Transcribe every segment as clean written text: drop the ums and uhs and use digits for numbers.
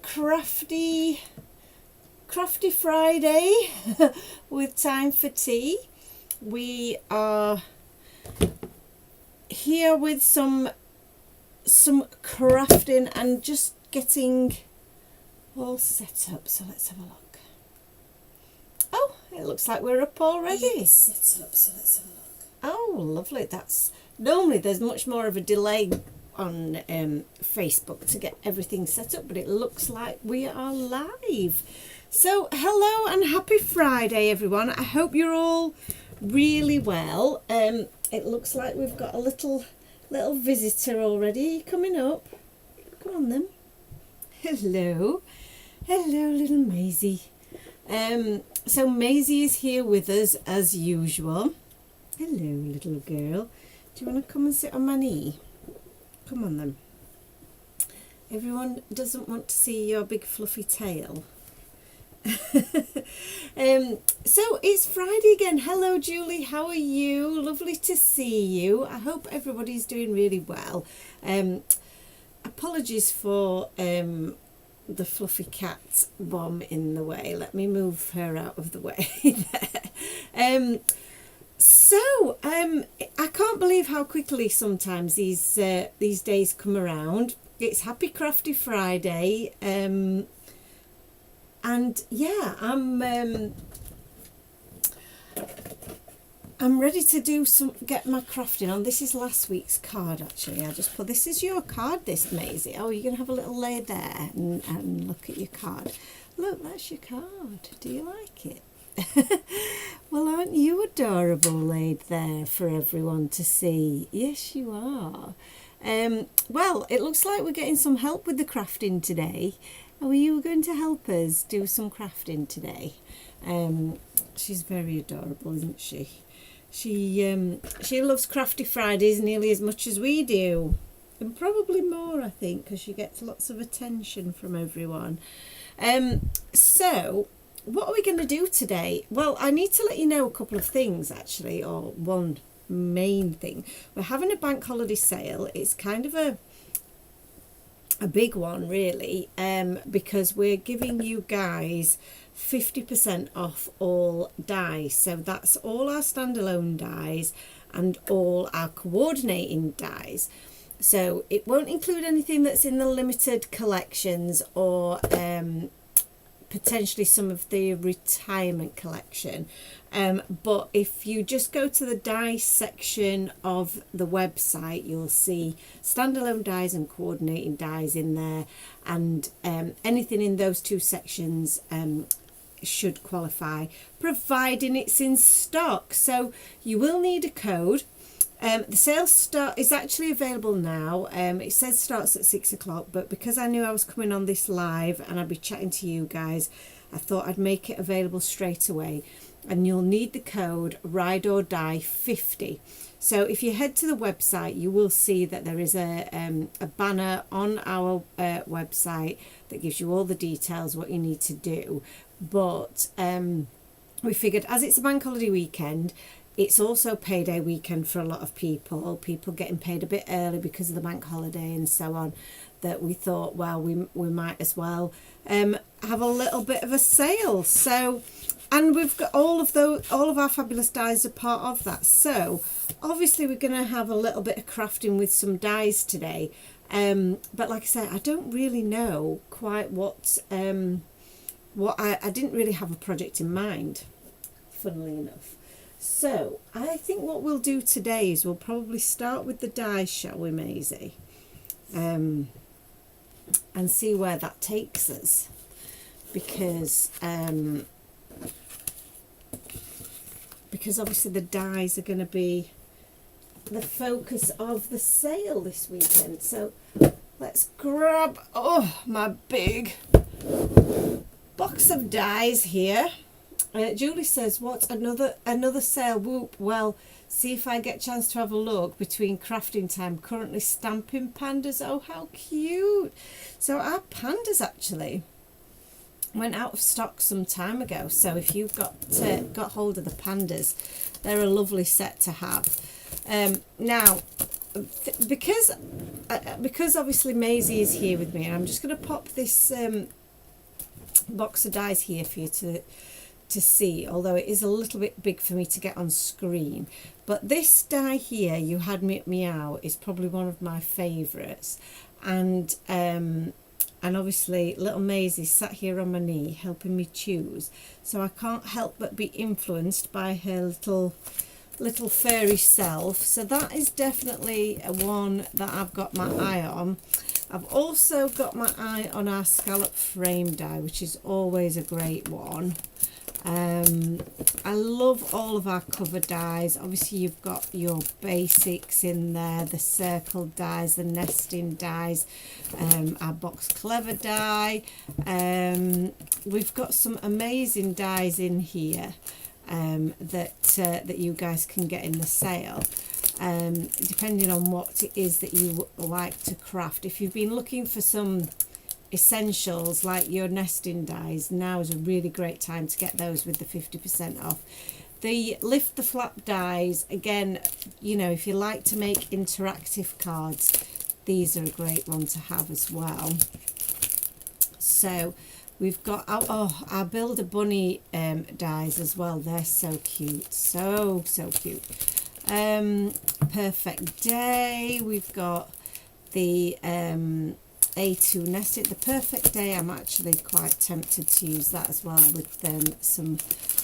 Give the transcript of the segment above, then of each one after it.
crafty Friday with time for tea. We are here with some crafting and just getting all set up. So let's have a look. Oh, it looks like we're up already. It's set up, so let's have a look. Oh, lovely. That's normally there's much more of a delay on Facebook to get everything set up, but it looks like we are live. So hello and happy Friday, everyone. I hope you're all really well. It looks like we've got a little visitor already coming up. Come on then. Hello little Maisie. So Maisie is here with us as usual. Hello little girl. Do you want to come and sit on my knee? Come on then. Everyone doesn't want to see your big fluffy tail. So it's Friday again. Hello Julie, how are you? Lovely to see you. I hope everybody's doing really well. Apologies for the fluffy cat bomb in the way. Let me move her out of the way there. So I can't believe how quickly sometimes these days come around. It's Happy Crafty Friday, and yeah, I'm ready to get my crafting on. This is last week's card actually. I just put, this is your card, this Maisie. Oh, you're gonna have a little lay there and look at your card. Look, that's your card. Do you like it? Well, aren't you adorable laid there for everyone to see? Yes, you are. Well, it looks like we're getting some help with the crafting today. Are you going to help us do some crafting today? She's very adorable, isn't she? She loves Crafty Fridays nearly as much as we do, and probably more, I think, because she gets lots of attention from everyone. So what are we going to do today? Well, I need to let you know a couple of things actually, or one main thing. We're having a bank holiday sale. It's kind of a big one really, because we're giving you guys 50% off all dies. So that's all our standalone dies and all our coordinating dies. So it won't include anything that's in the limited collections or potentially some of the retirement collection, but if you just go to the dies section of the website, you'll see standalone dies and coordinating dies in there, and anything in those two sections should qualify, providing it's in stock. So you will need a code. The sale is actually available now. It says starts at 6 o'clock, but because I knew I was coming on this live and I'd be chatting to you guys, I thought I'd make it available straight away. And you'll need the code Ride or Die 50. So if you head to the website, you will see that there is a banner on our website that gives you all the details, what you need to do. But we figured, as it's a bank holiday weekend, it's also payday weekend for a lot of people getting paid a bit early because of the bank holiday and so on, that we thought, well, we might as well have a little bit of a sale. So, and we've got all of our fabulous dies are part of that. So obviously we're going to have a little bit of crafting with some dies today. But like I said, I don't really know quite what I didn't really have a project in mind, funnily enough. So I think what we'll do today is we'll probably start with the dies, shall we, Maisie? And see where that takes us, because obviously the dies are going to be the focus of the sale this weekend. So let's grab my big box of dies here. Julie says, what, another sale? Whoop. Well, see if I get a chance to have a look between crafting time. Currently stamping pandas. Oh, how cute. So our pandas actually went out of stock some time ago. So if you've got hold of the pandas, they're a lovely set to have. Now, because obviously Maisie is here with me, and I'm just going to pop this box of dies here for you to see, although it is a little bit big for me to get on screen. But this die here, You Had Me at Meow, is probably one of my favourites, and obviously little Maisie sat here on my knee helping me choose, so I can't help but be influenced by her little furry self. So that is definitely a one that I've got my eye on. I've also got my eye on our scallop frame die, which is always a great one. I love all of our cover dies. Obviously you've got your basics in there, the circle dies, the nesting dies, our box clever die. We've got some amazing dies in here that you guys can get in the sale, depending on what it is that you like to craft. If you've been looking for some essentials like your nesting dies, now is a really great time to get those with the 50% off. The lift the flap dies, again, you know, if you like to make interactive cards, these are a great one to have as well. So we've got our Build a Bunny dies as well. They're so cute, so cute. Perfect Day, we've got the A2 nested. The Perfect Day, I'm actually quite tempted to use that as well with some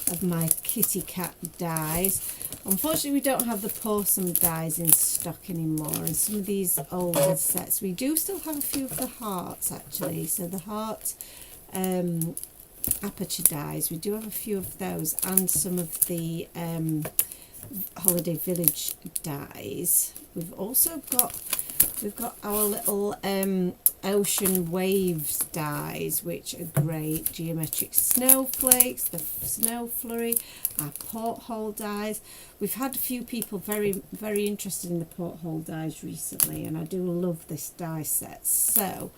of my kitty cat dies. Unfortunately we don't have the Possum dies in stock anymore, and some of these older sets we do still have a few of the hearts actually. So the heart aperture dies, we do have a few of those, and some of the Holiday Village dies. We've got our little ocean waves dies, which are great. Geometric snowflakes, the snow flurry, our porthole dies. We've had a few people very interested in the porthole dies recently, and I do love this die set, so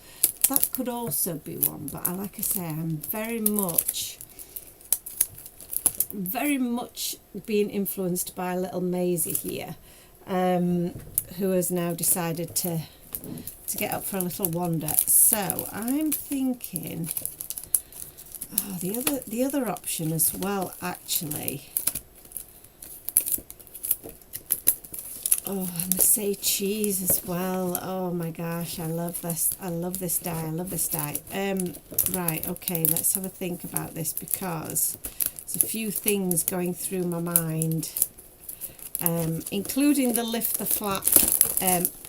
that could also be one. But like I say, I'm very much being influenced by little Maisie here, who has now decided to get up for a little wander. So I'm thinking, the other option as well actually. Oh, I must say cheese as well. Oh my gosh, I love this. I love this die. I love this die. Right, okay, let's have a think about this, because there's a few things going through my mind, including the Lift the Flap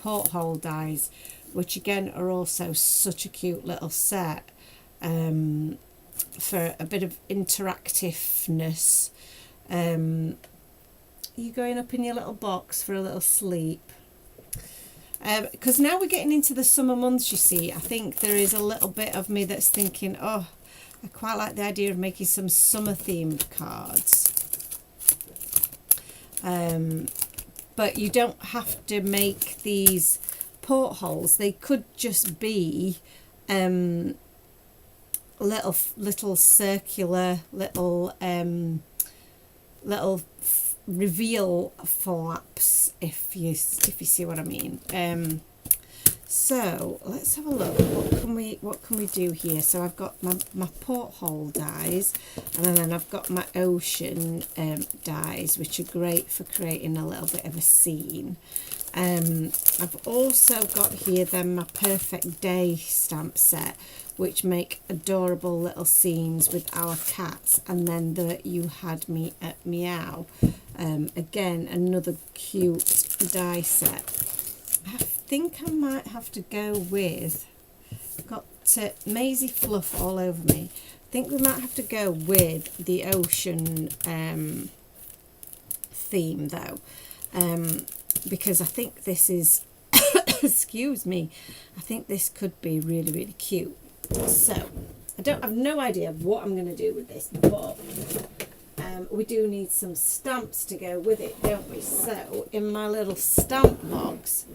porthole dies, which again are also such a cute little set for a bit of interactiveness. You going up in your little box for a little sleep? Because now we're getting into the summer months, you see, I think there is a little bit of me that's thinking, oh, I quite like the idea of making some summer themed cards. But you don't have to make these portholes. They could just be little circular little reveal flaps, if you see what I mean. So let's have a look. What can we do here? So I've got my porthole dies, and then I've got my ocean dies, which are great for creating a little bit of a scene. I've also got here then my Perfect Day stamp set, which make adorable little scenes with our cats, and then the You Had Me at Meow. Again, another cute die set. I think I might have to go with, got Maisie fluff all over me. I think we might have to go with the ocean theme though, because I think this is excuse me, I think this could be really cute. So I've no idea what I'm going to do with this, but we do need some stamps to go with it, don't we? So in my little stamp box,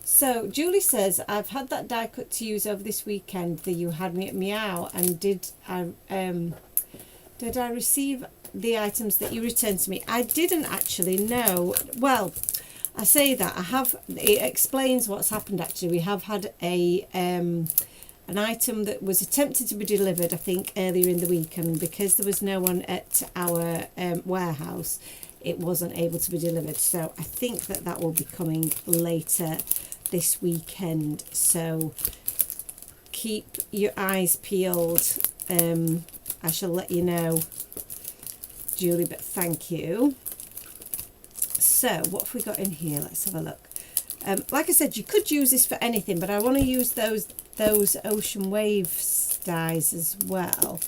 so Julie says, I've had that die cut to use over this weekend, the You Had Me at Meow, and did I receive the items that you returned to me? I didn't actually know. Well, I say that I have, it explains what's happened actually. We have had a an item that was attempted to be delivered, I think, earlier in the week, and because there was no one at our warehouse, it wasn't able to be delivered. So I think that that will be coming later this weekend. So keep your eyes peeled. I shall let you know, Julie, but thank you. So what have we got in here? Let's have a look. Like I said, you could use this for anything, but I want to use those ocean waves dyes as well.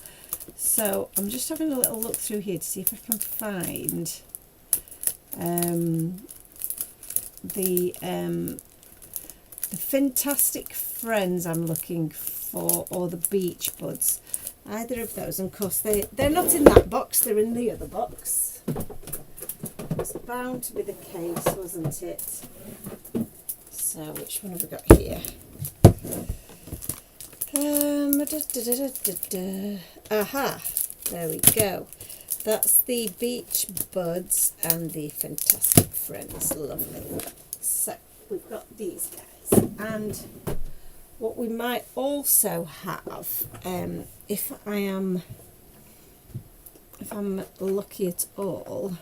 So I'm just having a little look through here to see if I can find the Fantastic Friends I'm looking for, or the Beach Buds. Either of those, and of course they're not in that box, they're in the other box. It's bound to be the case, wasn't it? So which one have we got here? Aha, there we go. That's the Beach Buds and the Fantastic Friends. Lovely. So we've got these guys, and what we might also have, if I'm lucky at all,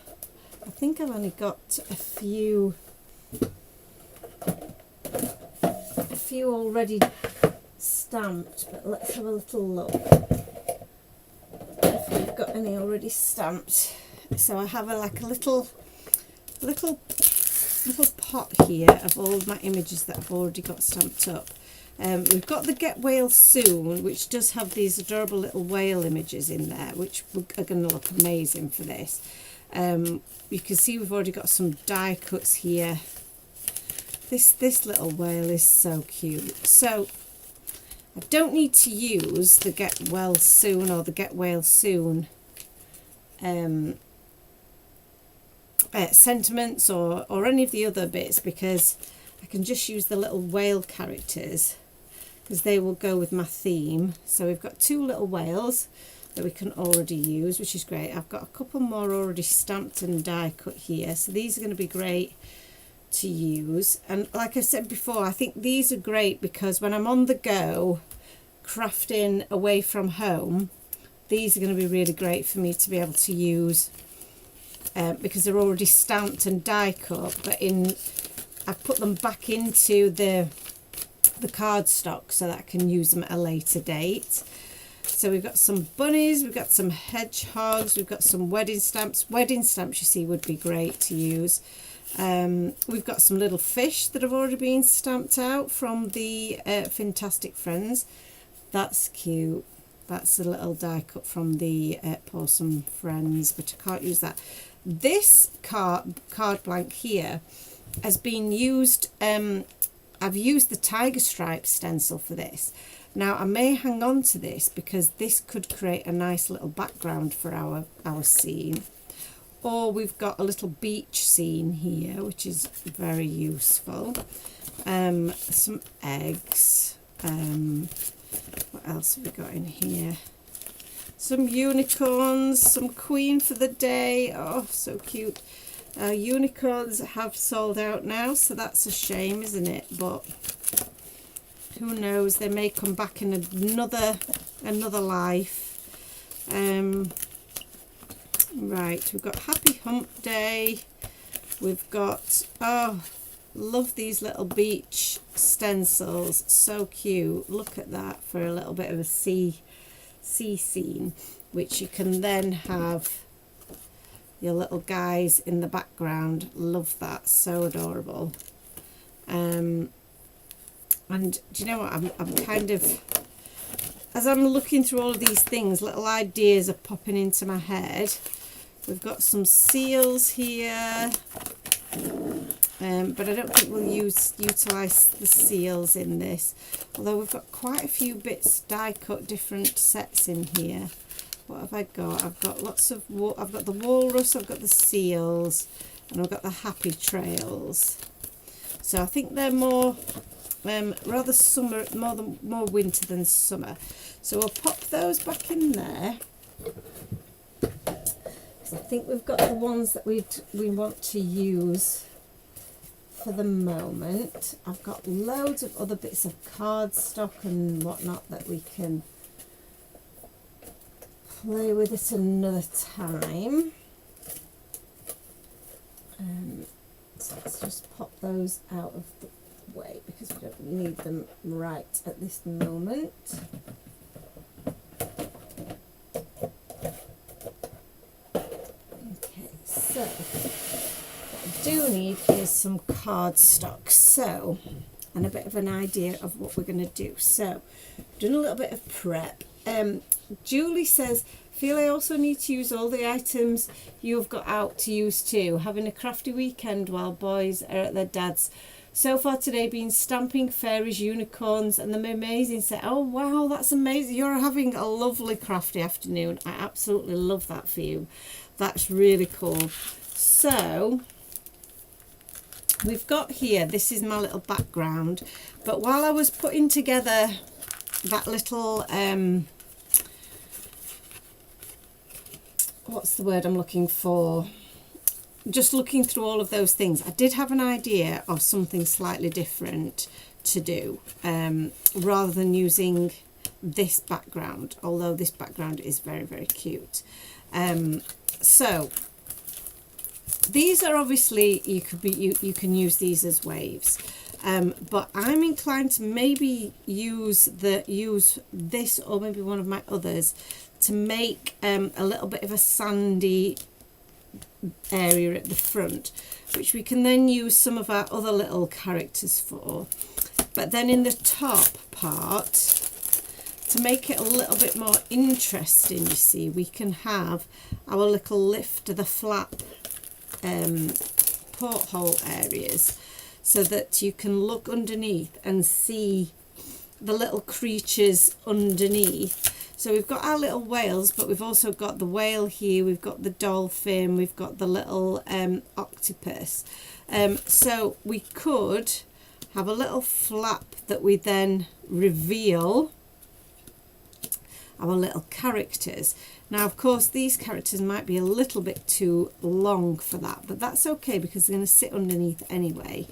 I think I've only got a few already stamped, but let's have a little look if we've got any already stamped. So I have like a little pot here of all my images that I've already got stamped up. We've got the Get Whale Soon, which does have these adorable little whale images in there, which are going to look amazing for this. You can see we've already got some die cuts here. This little whale is so cute. So I don't need to use the Get Well Soon or the Get Whale Soon sentiments or any of the other bits, because I can just use the little whale characters, because they will go with my theme. So we've got two little whales that we can already use, which is great. I've got a couple more already stamped and die cut here, so these are going to be great to use. And like I said before, I think these are great because when I'm on the go crafting away from home, these are going to be really great for me to be able to use, because they're already stamped and die cut, but I've put them back into the cardstock so that I can use them at a later date. So we've got some bunnies, we've got some hedgehogs, we've got some wedding stamps. Wedding stamps, you see, would be great to use. We've got some little fish that have already been stamped out from the Fantastic Friends. That's cute. That's a little die cut from the Pawsome Friends, but I can't use that. This card blank here has been used. I've used the tiger stripe stencil for this. Now I may hang on to this because this could create a nice little background for our scene. Or we've got a little beach scene here, which is very useful. Some eggs. What else have we got in here? Some unicorns, some queen for the day. Oh, so cute. Unicorns have sold out now, so that's a shame, isn't it? But who knows, they may come back in another life. Right, we've got Happy Hump Day. We've got, oh, love these little beach stencils, so cute. Look at that, for a little bit of a sea scene, which you can then have your little guys in the background. Love that, so adorable. And do you know what, I'm kind of, as I'm looking through all of these things, little ideas are popping into my head. We've got some seals here, but I don't think we'll utilise the seals in this, although we've got quite a few bits die cut, different sets in here. What have I got? I've got lots of, I've got the walrus, I've got the seals, and I've got the happy trails. So I think they're more rather summer, more winter than summer. So we'll pop those back in there. I think we've got the ones that we want to use for the moment. I've got loads of other bits of cardstock and whatnot that we can play with at another time. So let's just pop those out of the way because we don't need them right at this moment. Okay, so what I do need is some cardstock, so, and a bit of an idea of what we're going to do. So, doing a little bit of prep. Julie says, feel I also need to use all the items you've got out to use too. Having a crafty weekend while boys are at their dad's. So far today been stamping fairies, unicorns and the amazing set. Oh wow, that's amazing. You're having a lovely crafty afternoon. I absolutely love that for you. That's really cool. So we've got here, this is my little background. But while I was putting together that little, what's the word I'm looking for? Just looking through all of those things, I did have an idea of something slightly different to do, rather than using this background, although this background is very, very cute. So these are obviously, you can use these as waves, but I'm inclined to maybe use this or maybe one of my others to make a little bit of a sandy area at the front, which we can then use some of our other little characters for. But then in the top part, to make it a little bit more interesting, you see, we can have our little lift of the flap porthole areas, so that you can look underneath and see the little creatures underneath. So we've got our little whales, but we've also got the whale here, we've got the dolphin, we've got the little octopus. So we could have a little flap that we then reveal our little characters. Now, of course, these characters might be a little bit too long for that, but that's okay because they're going to sit underneath anyway.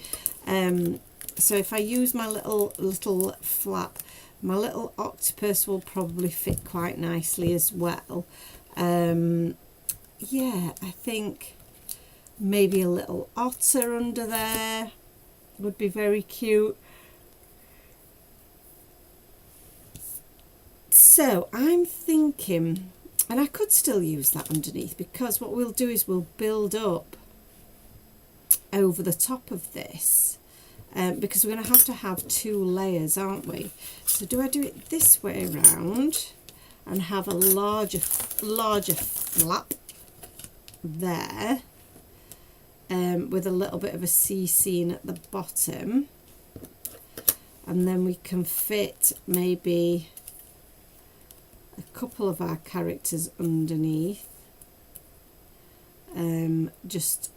So if I use my little flap, my little octopus will probably fit quite nicely as well. Yeah, I think maybe a little otter under there would be very cute. So I'm thinking, and I could still use that underneath, because what we'll do is we'll build up over the top of this. Because we're going to have 2 layers, aren't we? So do I do it this way around and have a larger flap there, with a little bit of a sea scene at the bottom, and then we can fit maybe a couple of our characters underneath, just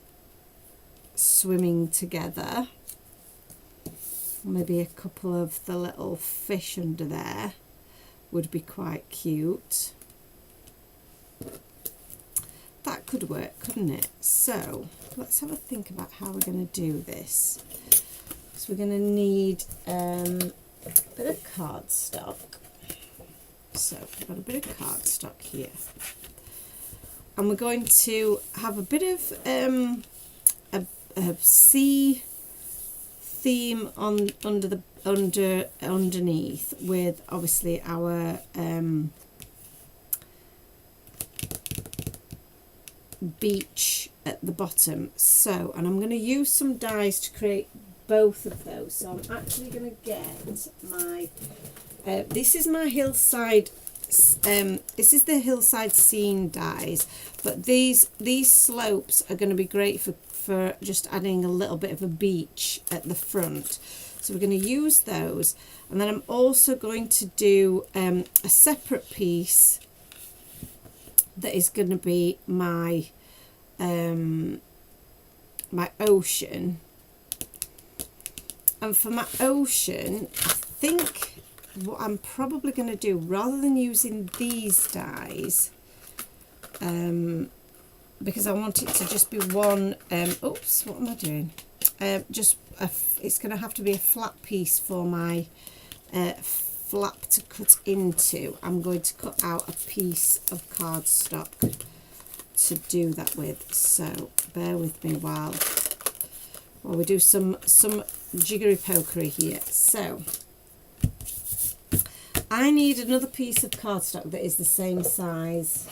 swimming together. Maybe a couple of the little fish under there would be quite cute. That could work, couldn't it? So let's have a think about how we're going to do this. So we're going to need a bit of cardstock. So I've got a bit of cardstock here, and we're going to have a bit of a sea theme on underneath, with obviously our beach at the bottom. So, and I'm going to use some dies to create both of those. So I'm actually going to get my this is my hillside, this is the hillside scene dies, but these slopes are going to be great for just adding a little bit of a beach at the front. So we're going to use those, and then I'm also going to do a separate piece that is going to be my my ocean. And for my ocean, I think what I'm probably going to do, rather than using these dies, because I want it to just be one, oops, what am I doing? it's going to have to be a flat piece for my flap to cut into. I'm going to cut out a piece of cardstock to do that with, so bear with me while we do some jiggery pokery here. So I need another piece of cardstock that is the same size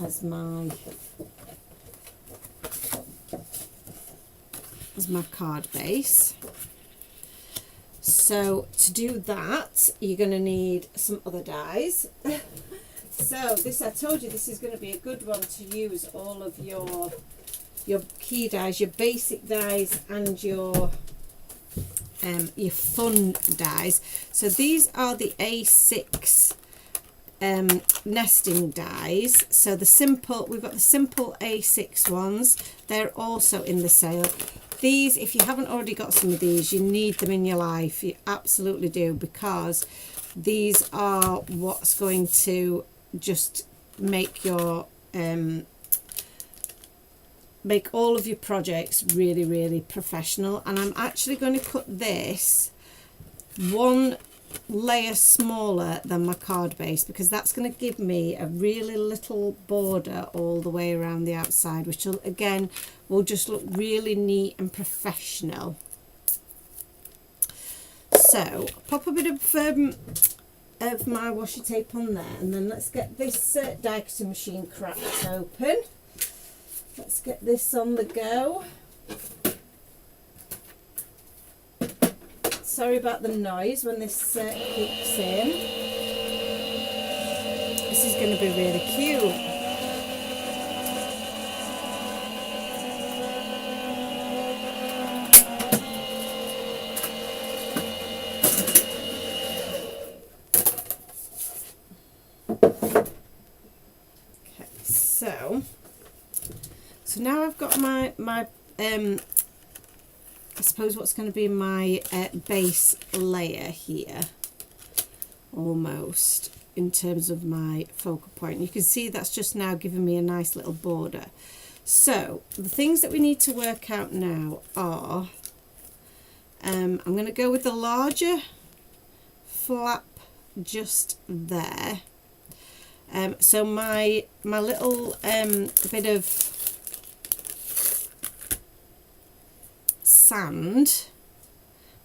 as my card base. So to do that, you're going to need some other dies. So this, I told you, this is going to be a good one to use all of your key dies, your basic dies, and your fun dies. So these are the A6 nesting dies. So we've got the simple A6 ones. They're also in the sale. These, if you haven't already got some of these, you need them in your life. You absolutely do, because these are what's going to just make your make all of your projects really, really professional. And I'm actually going to cut this one layer smaller than my card base, because that's going to give me a really little border all the way around the outside, which will just look really neat and professional. So pop a bit of my washi tape on there, and then let's get this die cutting machine cracked open. Let's get this on the go. Sorry about the noise when this kicks in. This is going to be really cute. Okay, so now I've got my I suppose what's going to be my base layer here, almost, in terms of my focal point. You can see that's just now giving me a nice little border. So the things that we need to work out now are, I'm going to go with the larger flap just there. So my little bit of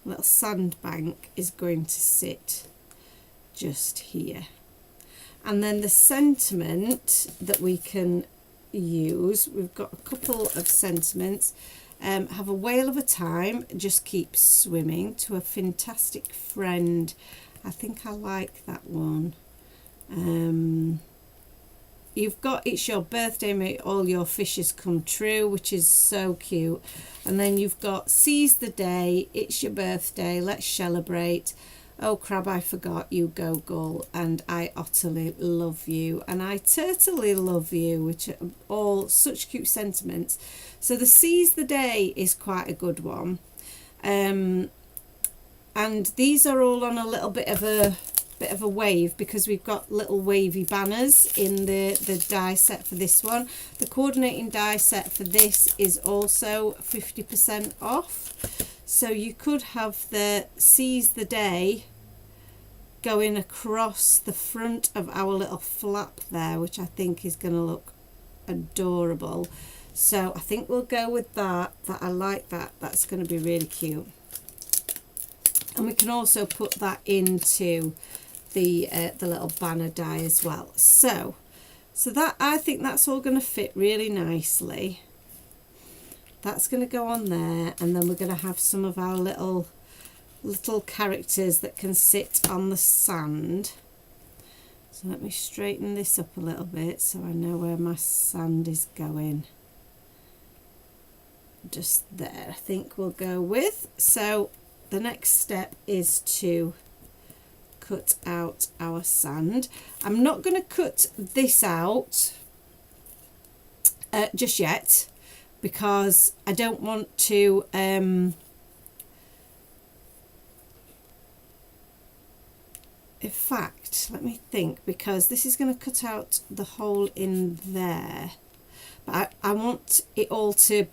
little sand bank is going to sit just here, and then the sentiment that we can use, we've got a couple of sentiments. Have a whale of a time, just keep swimming, to a fantastic friend. I think I like that one. You've got it's your birthday, may all your fishes come true, which is so cute. And then you've got seize the day, it's your birthday, let's celebrate. Oh crab, I forgot you, go gull, and I utterly love you, and I turtily love you, which are all such cute sentiments. So the seize the day is quite a good one. And these are all on a little bit of a wave, because we've got little wavy banners in the die set for this one. The coordinating die set for this is also 50% off, so you could have the seize the day going across the front of our little flap there, which I think is going to look adorable. So I think we'll go with that. I like that. That's going to be really cute. And we can also put that into the little banner die as well. So that, I think that's all going to fit really nicely. That's going to go on there, and then we're going to have some of our little characters that can sit on the sand. So let me straighten this up a little bit so I know where my sand is going. Just there, I think we'll go with. So the next step is to cut out our sand. I'm not going to cut this out just yet, because I don't want to in fact, let me think, because this is going to cut out the hole in there, but I want it all to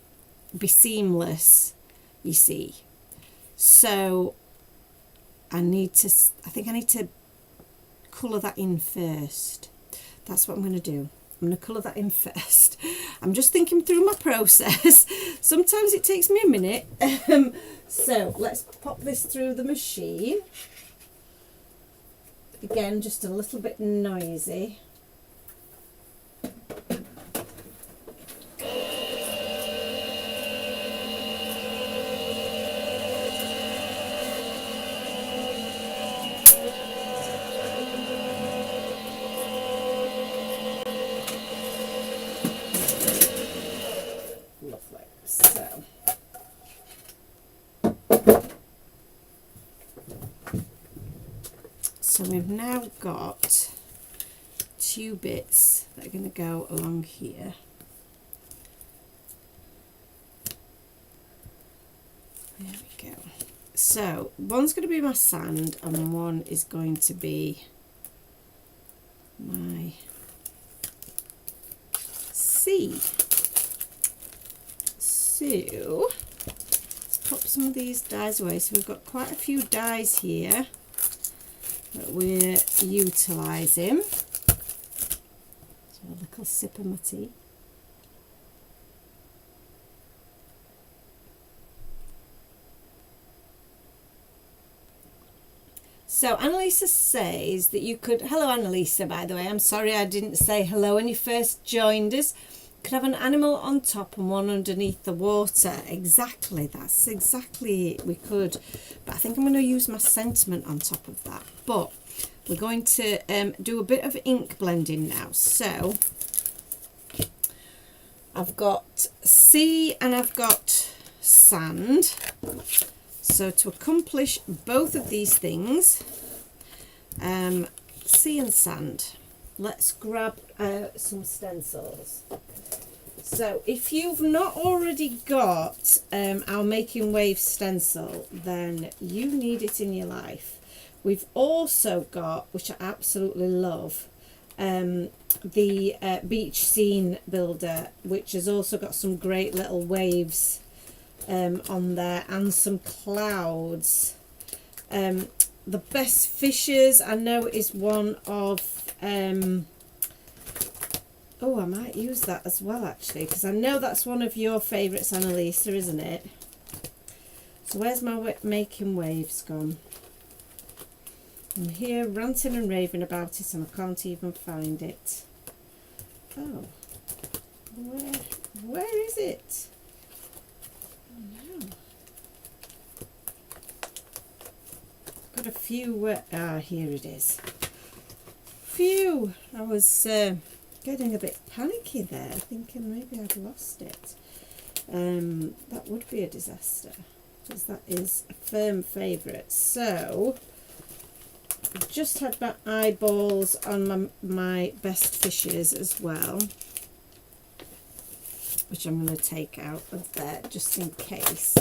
be seamless, you see. So I think I need to colour that in first. That's what I'm going to do. I'm going to colour that in first. I'm just thinking through my process. Sometimes it takes me a minute. So let's pop this through the machine. Again, just a little bit noisy. Lovely. So we've now got 2 bits that are going to go along here. There we go. So one's going to be my sand and one is going to be my sea. So let's pop some of these dies away. So we've got quite a few dies here that we're utilising. So a little sip of my tea. So Annalisa says that you could, hello Annalisa by the way, I'm sorry I didn't say hello when you first joined us. Could have an animal on top and one underneath the water. Exactly, that's exactly it, we could. But I think I'm going to use my sentiment on top of that. But we're going to do a bit of ink blending now. So I've got sea and I've got sand. So to accomplish both of these things, sea and sand, let's grab some stencils. So if you've not already got our Making Waves stencil, then you need it in your life. We've also got, which I absolutely love, the beach scene builder, which has also got some great little waves on there and some clouds. The best fishes I know is one of oh, I might use that as well actually, because I know that's one of your favourites, Annalisa, isn't it? So where's my Making Waves gone? I'm here ranting and raving about it and I can't even find it. Oh, where is it? Oh no. Got a few, here it is. Phew, I was getting a bit panicky there, thinking maybe I'd lost it. That would be a disaster, because that is a firm favourite. So I've just had my eyeballs on my best fishes as well, which I'm going to take out of there just in case.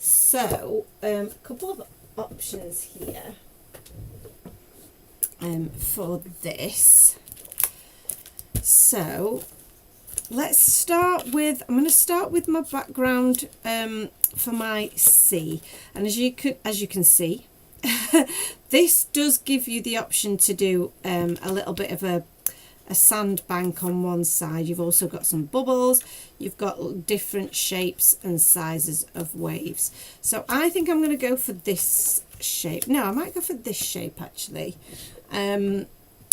So a couple of options here for this. So let's start with, I'm going to start with my background for my sea, and as you can see, this does give you the option to do a little bit of a sand bank on one side. You've also got some bubbles, you've got different shapes and sizes of waves. So I think I'm going to go for this shape. No, I might go for this shape actually. And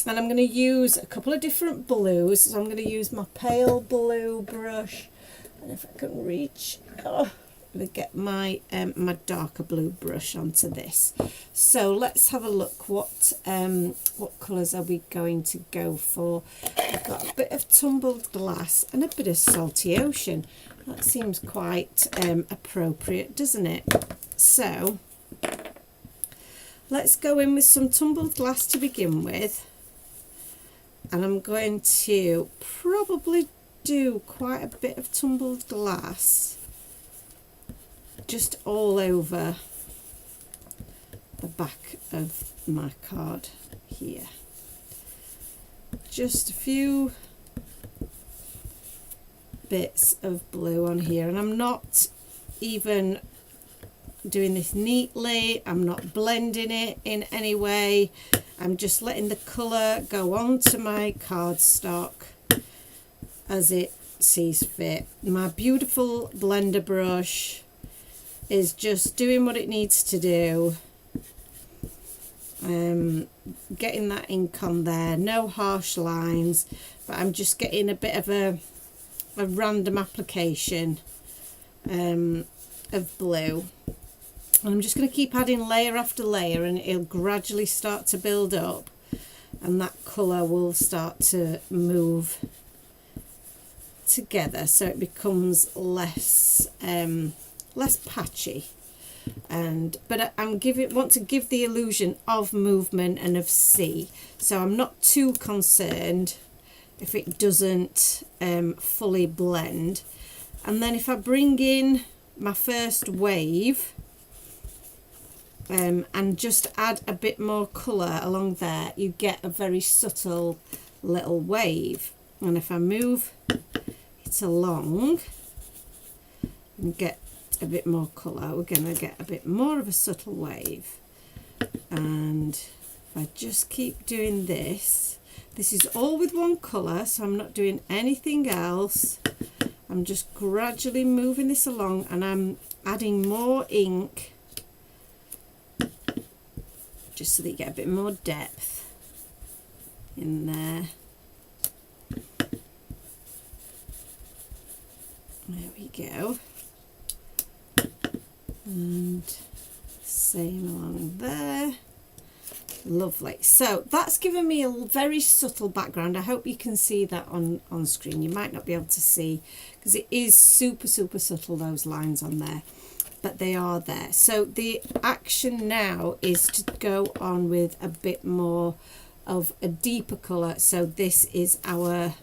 I'm going to use a couple of different blues. So I'm going to use my pale blue brush, and if I can reach, I'm going to get my my darker blue brush onto this. So let's have a look. What colours are we going to go for? I've got a bit of tumbled glass and a bit of salty ocean. That seems quite appropriate, doesn't it? So let's go in with some tumbled glass to begin with. And I'm going to probably do quite a bit of tumbled glass just all over the back of my card here. Just a few bits of blue on here, and I'm not even doing this neatly, I'm not blending it in any way, I'm just letting the colour go onto my cardstock as it sees fit. My beautiful blender brush is just doing what it needs to do, getting that ink on there, no harsh lines, but I'm just getting a bit of a random application of blue. And I'm just going to keep adding layer after layer, and it'll gradually start to build up, and that colour will start to move together so it becomes less less patchy. But I want to give the illusion of movement and of sea, so I'm not too concerned if it doesn't fully blend. And then if I bring in my first wave and just add a bit more colour along there, you get a very subtle little wave. And if I move it along and get a bit more colour, we're going to get a bit more of a subtle wave. And if I just keep doing this, this is all with one colour, so I'm not doing anything else. I'm just gradually moving this along, and I'm adding more ink just so that you get a bit more depth in there. There we go. And same along there. Lovely. So that's given me a very subtle background. I hope you can see that on screen. You might not be able to see because it is super subtle, those lines on there, but they are there. So the action now is to go on with a bit more of a deeper colour. So this is our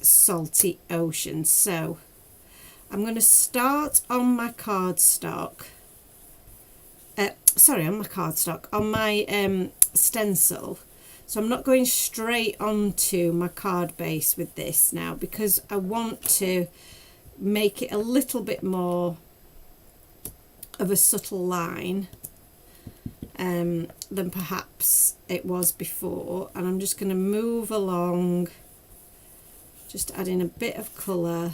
salty ocean. So I'm going to start on my cardstock. On my stencil. So I'm not going straight onto my card base with this now, because I want to make it a little bit more of a subtle line than perhaps it was before. And I'm just going to move along, just adding a bit of colour.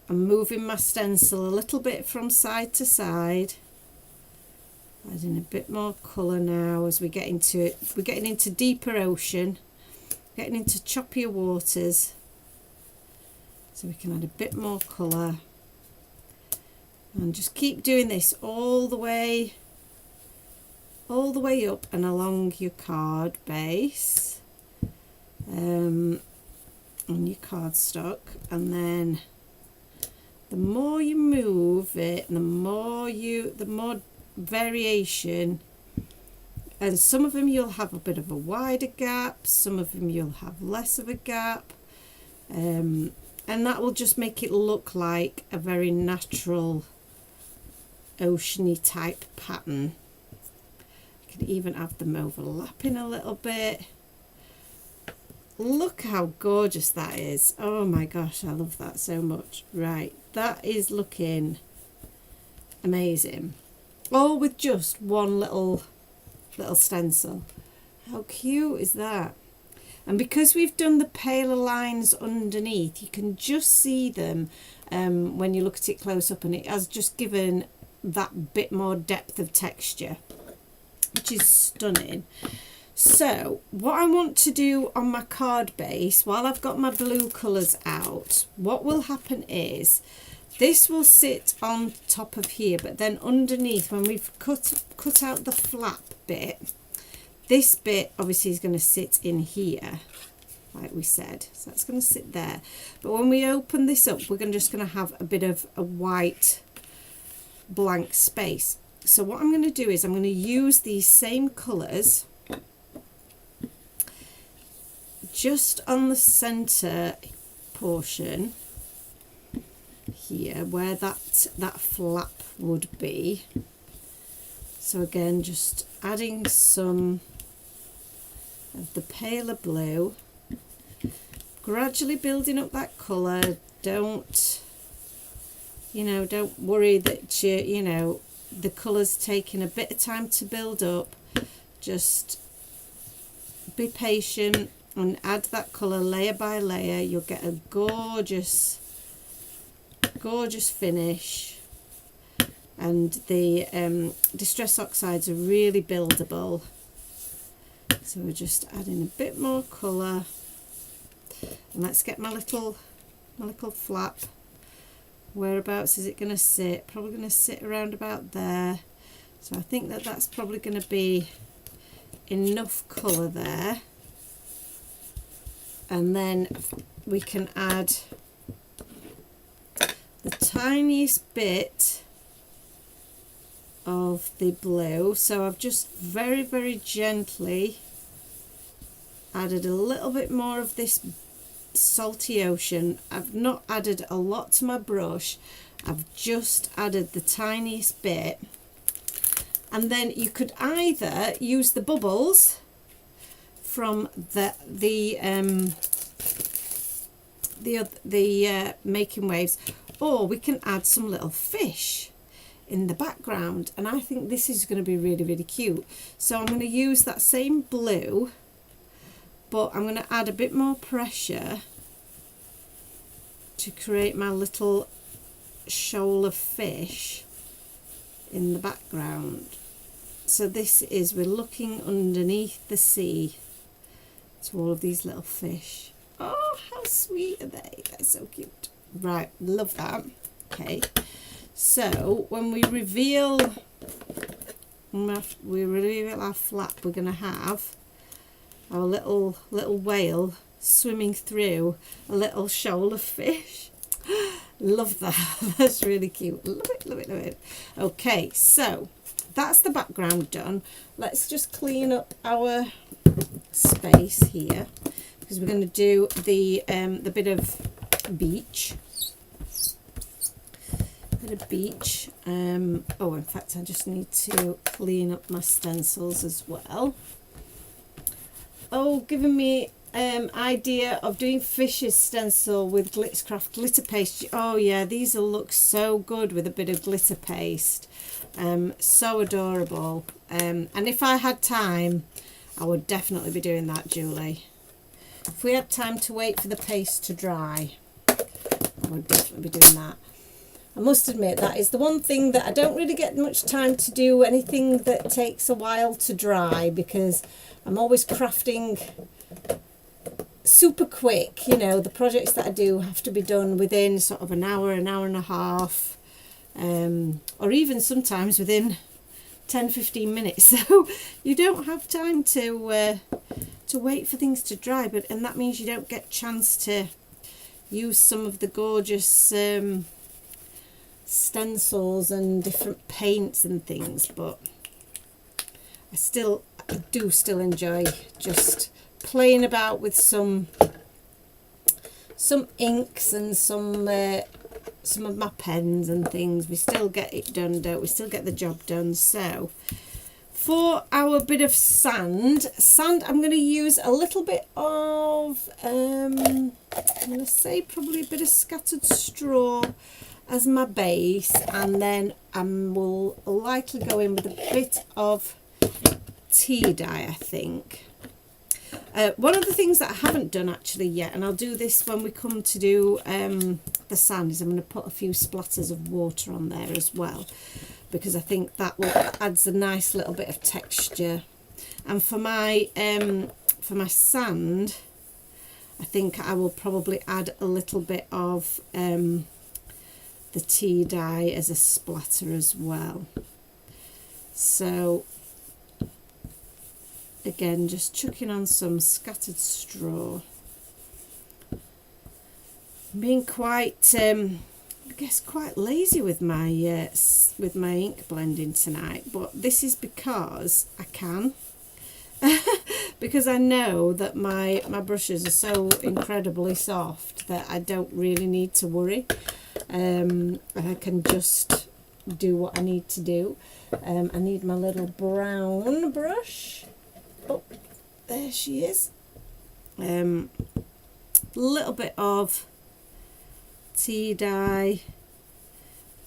I'm moving my stencil a little bit from side to side, adding a bit more colour now as we get into it. We're getting into deeper ocean, getting into choppier waters, so we can add a bit more colour, and just keep doing this all the way up and along your card base on your cardstock. And then the more you move it, the more variation, and some of them you'll have a bit of a wider gap, some of them you'll have less of a gap, and that will just make it look like a very natural oceany type pattern. You can even have them overlapping a little bit. Look how gorgeous that is. Oh my gosh, I love that so much. Right, that is looking amazing, all with just one little stencil. How cute is that? And because we've done the paler lines underneath, you can just see them when you look at it close up, and it has just given that bit more depth of texture, which is stunning. So what I want to do on my card base, while I've got my blue colours out, what will happen is this will sit on top of here, but then underneath, when we've cut out the flap bit, this bit obviously is going to sit in here, like we said. So that's going to sit there. But when we open this up, we're just going to have a bit of a white blank space. So what I'm going to do is I'm going to use these same colours just on the centre portion here, where that flap would be. So again, just adding some of the paler blue, gradually building up that colour. Don't worry that the colour's taking a bit of time to build up. Just be patient and add that colour layer by layer. You'll get a gorgeous finish. And the Distress Oxides are really buildable. So we're just adding a bit more colour. And let's get my little flap. Whereabouts is it going to sit? Probably going to sit around about there. So I think that that's probably going to be enough colour there. And then we can add the tiniest bit of the blue. So I've just very, very gently added a little bit more of this salty ocean. I've not added a lot to my brush. I've just added the tiniest bit. And then you could either use the bubbles from the making waves, or we can add some little fish in the background, and I think this is going to be really, really cute. So I'm going to use that same blue, but I'm going to add a bit more pressure to create my little shoal of fish in the background. So this is, we're looking underneath the sea to all of these little fish. Oh, how sweet are they? They're so cute. Right, love that. Okay, so when we reveal our flap, we're going to have our little whale swimming through a little shoal of fish. Love that. That's really cute. Love it, love it, love it. Okay, so that's the background done. Let's just clean up our space here, because we're going to do the bit of beach. Oh, in fact, I just need to clean up my stencils as well. Oh, giving me idea of doing Fish's stencil with Glittercraft glitter paste. Oh yeah, these will look so good with a bit of glitter paste. So adorable. And if I had time, I would definitely be doing that, Julie. If we had time to wait for the paste to dry, I would definitely be doing that. I must admit, that is the one thing that I don't really get much time to do, anything that takes a while to dry, because I'm always crafting super quick. You know, the projects that I do have to be done within sort of an hour and a half, or even sometimes within 10-15 minutes. So you don't have time to wait for things to dry, and that means you don't get a chance to use some of the gorgeous stencils and different paints and things. But I do still enjoy just playing about with some inks and some of my pens and things. We still get it done, don't we? Still get the job done. So for our bit of sand, I'm going to use a little bit of I'm going to say probably a bit of scattered straw as my base, and then I will likely go in with a bit of tea dye, I think. One of the things that I haven't done actually yet, and I'll do this when we come to do the sand, is I'm going to put a few splatters of water on there as well, because I think that adds a nice little bit of texture. And for my sand, I think I will probably add a little bit of the tea dye as a splatter as well. So again, just chucking on some scattered straw. I'm being quite I guess quite lazy with my ink blending tonight, but this is because I can. Because I know that my brushes are so incredibly soft that I don't really need to worry. I can just do what I need to do. I need my little brown brush. Oh, there she is. little bit of tea dye.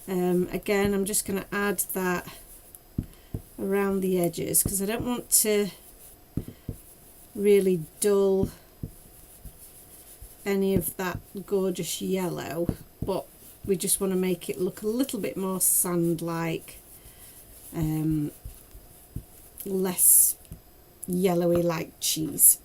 Again, I'm just going to add that around the edges because I don't want to really dull any of that gorgeous yellow, but we just want to make it look a little bit more sand-like, less yellowy like cheese.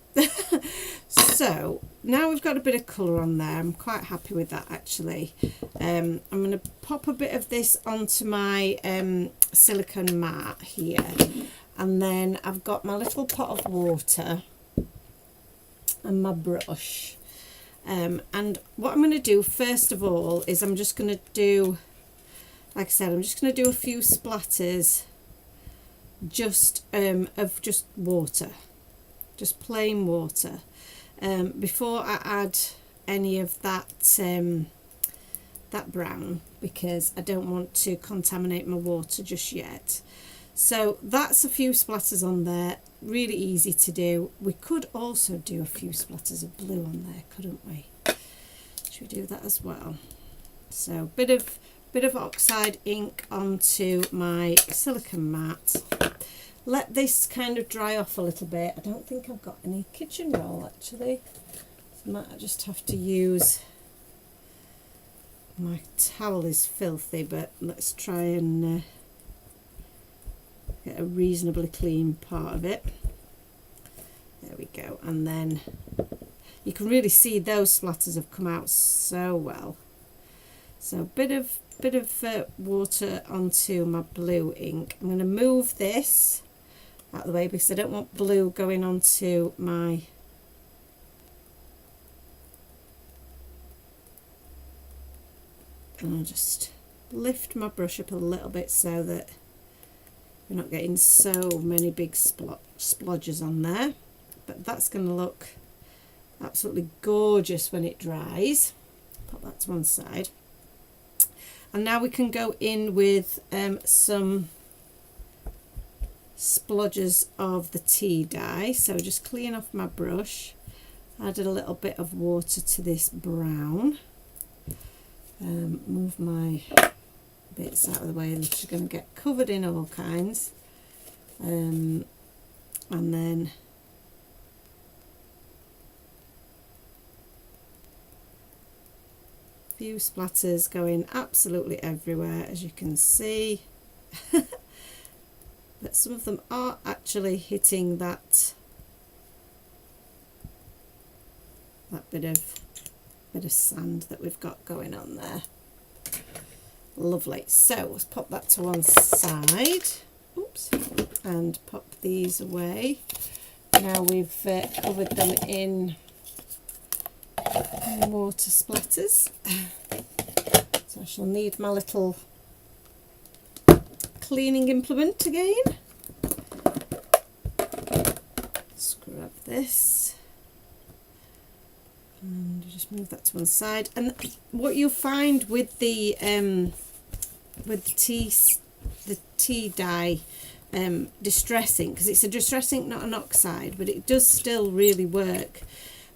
So now we've got a bit of colour on there. I'm quite happy with that actually. I'm going to pop a bit of this onto my silicone mat here, and then I've got my little pot of water and my brush. And what I'm going to do first of all is I'm just going to do, like I said, I'm just going to do a few splatters just of just water, just plain water, before I add any of that that brown, because I don't want to contaminate my water just yet. So that's a few splatters on there, really easy to do. We could also do a few splatters of blue on there, couldn't we? Should we do that as well? So bit of oxide ink onto my silicone mat. Let this kind of dry off a little bit. I don't think I've got any kitchen roll actually, so I might just have to use, my towel is filthy, but let's try and get a reasonably clean part of it. There we go. And then you can really see those splatters have come out so well. So bit of water onto my blue ink. I'm going to move this out of the way because I don't want blue going onto my and I'll just lift my brush up a little bit so that we're not getting so many big splodges on there. But that's going to look absolutely gorgeous when it dries. Pop that to one side. And now we can go in with some splodges of the tea dye. So just clean off my brush, added a little bit of water to this brown. Move my bits out of the way, which are going to get covered in all kinds. And then a few splatters going absolutely everywhere, as you can see. But some of them are actually hitting that bit of sand that we've got going on there. Lovely. So let's pop that to one side. Oops. And pop these away. Now we've covered them in water splatters. So I shall need my little cleaning implement again. Scrub this. And just move that to one side. And what you'll find with the tea dye distressing, because it's a distressing, not an oxide, but it does still really work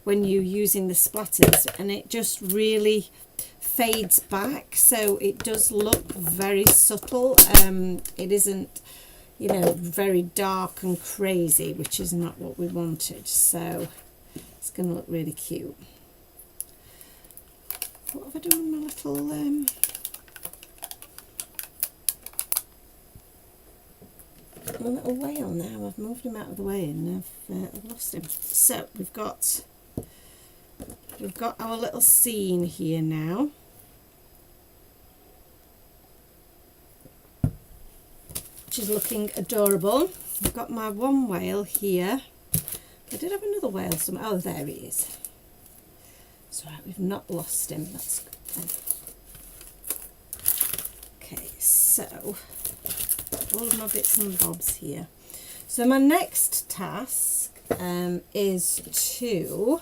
when you're using the splatters, and it just really fades back, so it does look very subtle. It isn't, you know, very dark and crazy, which is not what we wanted. So it's going to look really cute. What have I done with my little my little whale now? I've moved him out of the way and I've lost him. So we've got our little scene here now. Which is looking adorable. I've got my one whale here. I did have another whale somewhere. Oh, there he is. It's all right, we've not lost him. That's good then. Okay, so all of my bits and bobs here. So my next task is to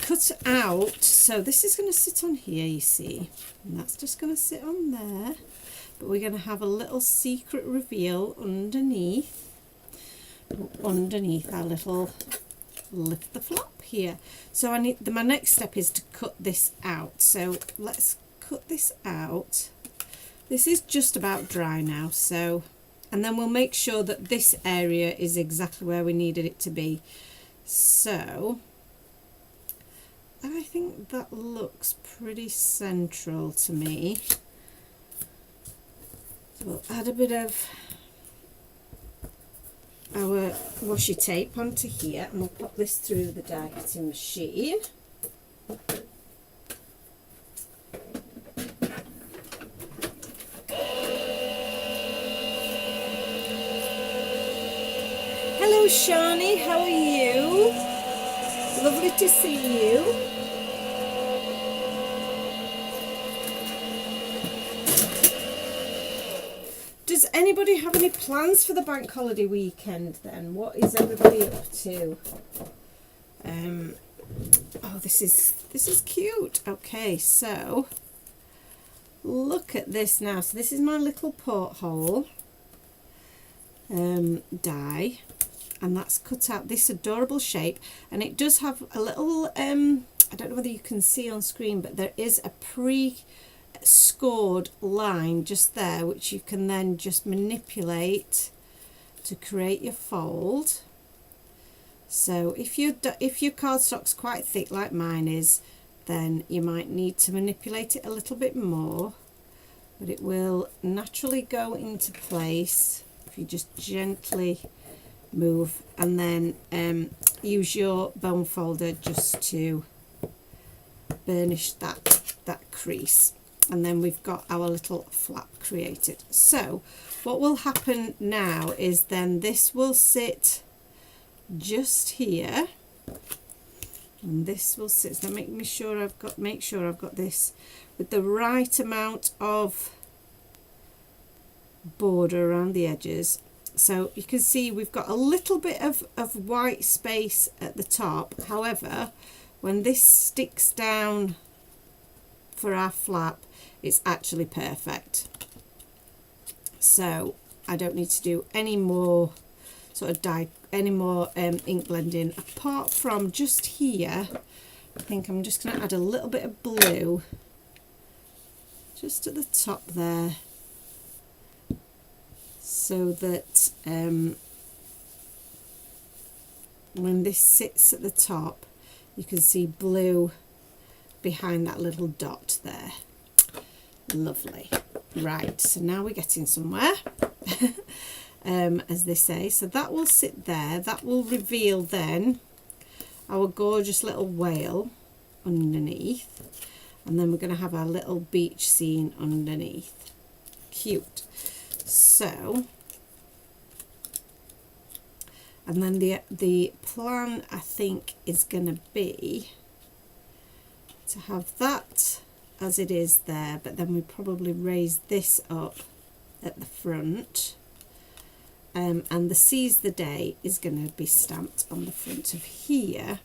cut out, so this is going to sit on here, you see, and that's just going to sit on there, but we're going to have a little secret reveal underneath our little lift the flap here. So my next step is to cut this out. So let's cut this out. This is just about dry now, so, and then we'll make sure that this area is exactly where we needed it to be. So I think that looks pretty central to me. So we'll add a bit of our washi tape onto here, and we'll pop this through the die cutting machine. Hello Shani, how are you? Lovely to see you. Does anybody have any plans for the bank holiday weekend then? What is everybody up to? Oh, this is cute. Okay, so look at this now. So this is my little porthole die, and that's cut out this adorable shape, and it does have a little I don't know whether you can see on screen, but there is a scored line just there, which you can then just manipulate to create your fold. So if your cardstock's quite thick like mine is, then you might need to manipulate it a little bit more, but it will naturally go into place if you just gently move, and then use your bone folder just to burnish that crease. And then we've got our little flap created. So what will happen now is then this will sit just here, and this will sit, so make sure I've got this with the right amount of border around the edges. So you can see we've got a little bit of white space at the top. However, when this sticks down for our flap, it's actually perfect. So I don't need to do any more sort of ink blending, apart from just here. I think I'm just going to add a little bit of blue just at the top there, so that when this sits at the top, you can see blue behind that little dot there. Lovely. Right, so now we're getting somewhere. As they say. So that will sit there. That will reveal then our gorgeous little whale underneath, and then we're going to have our little beach scene underneath. Cute. So, and then the plan, I think, is going to be to have that as it is there, but then we probably raise this up at the front, and the Seize the Day is going to be stamped on the front of here,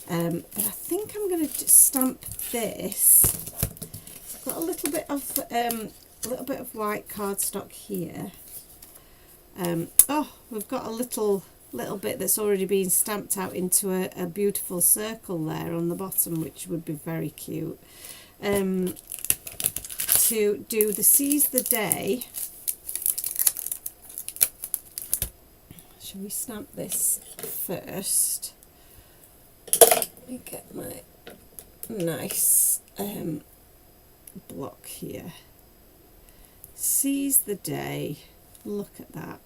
but I think I'm going to stamp this. I've got a little bit of white cardstock here. Oh, we've got a little bit that's already been stamped out into a beautiful circle there on the bottom, which would be very cute. To do the Seize the Day, shall we stamp this first? Let me get my nice block here. Seize the Day, look at that.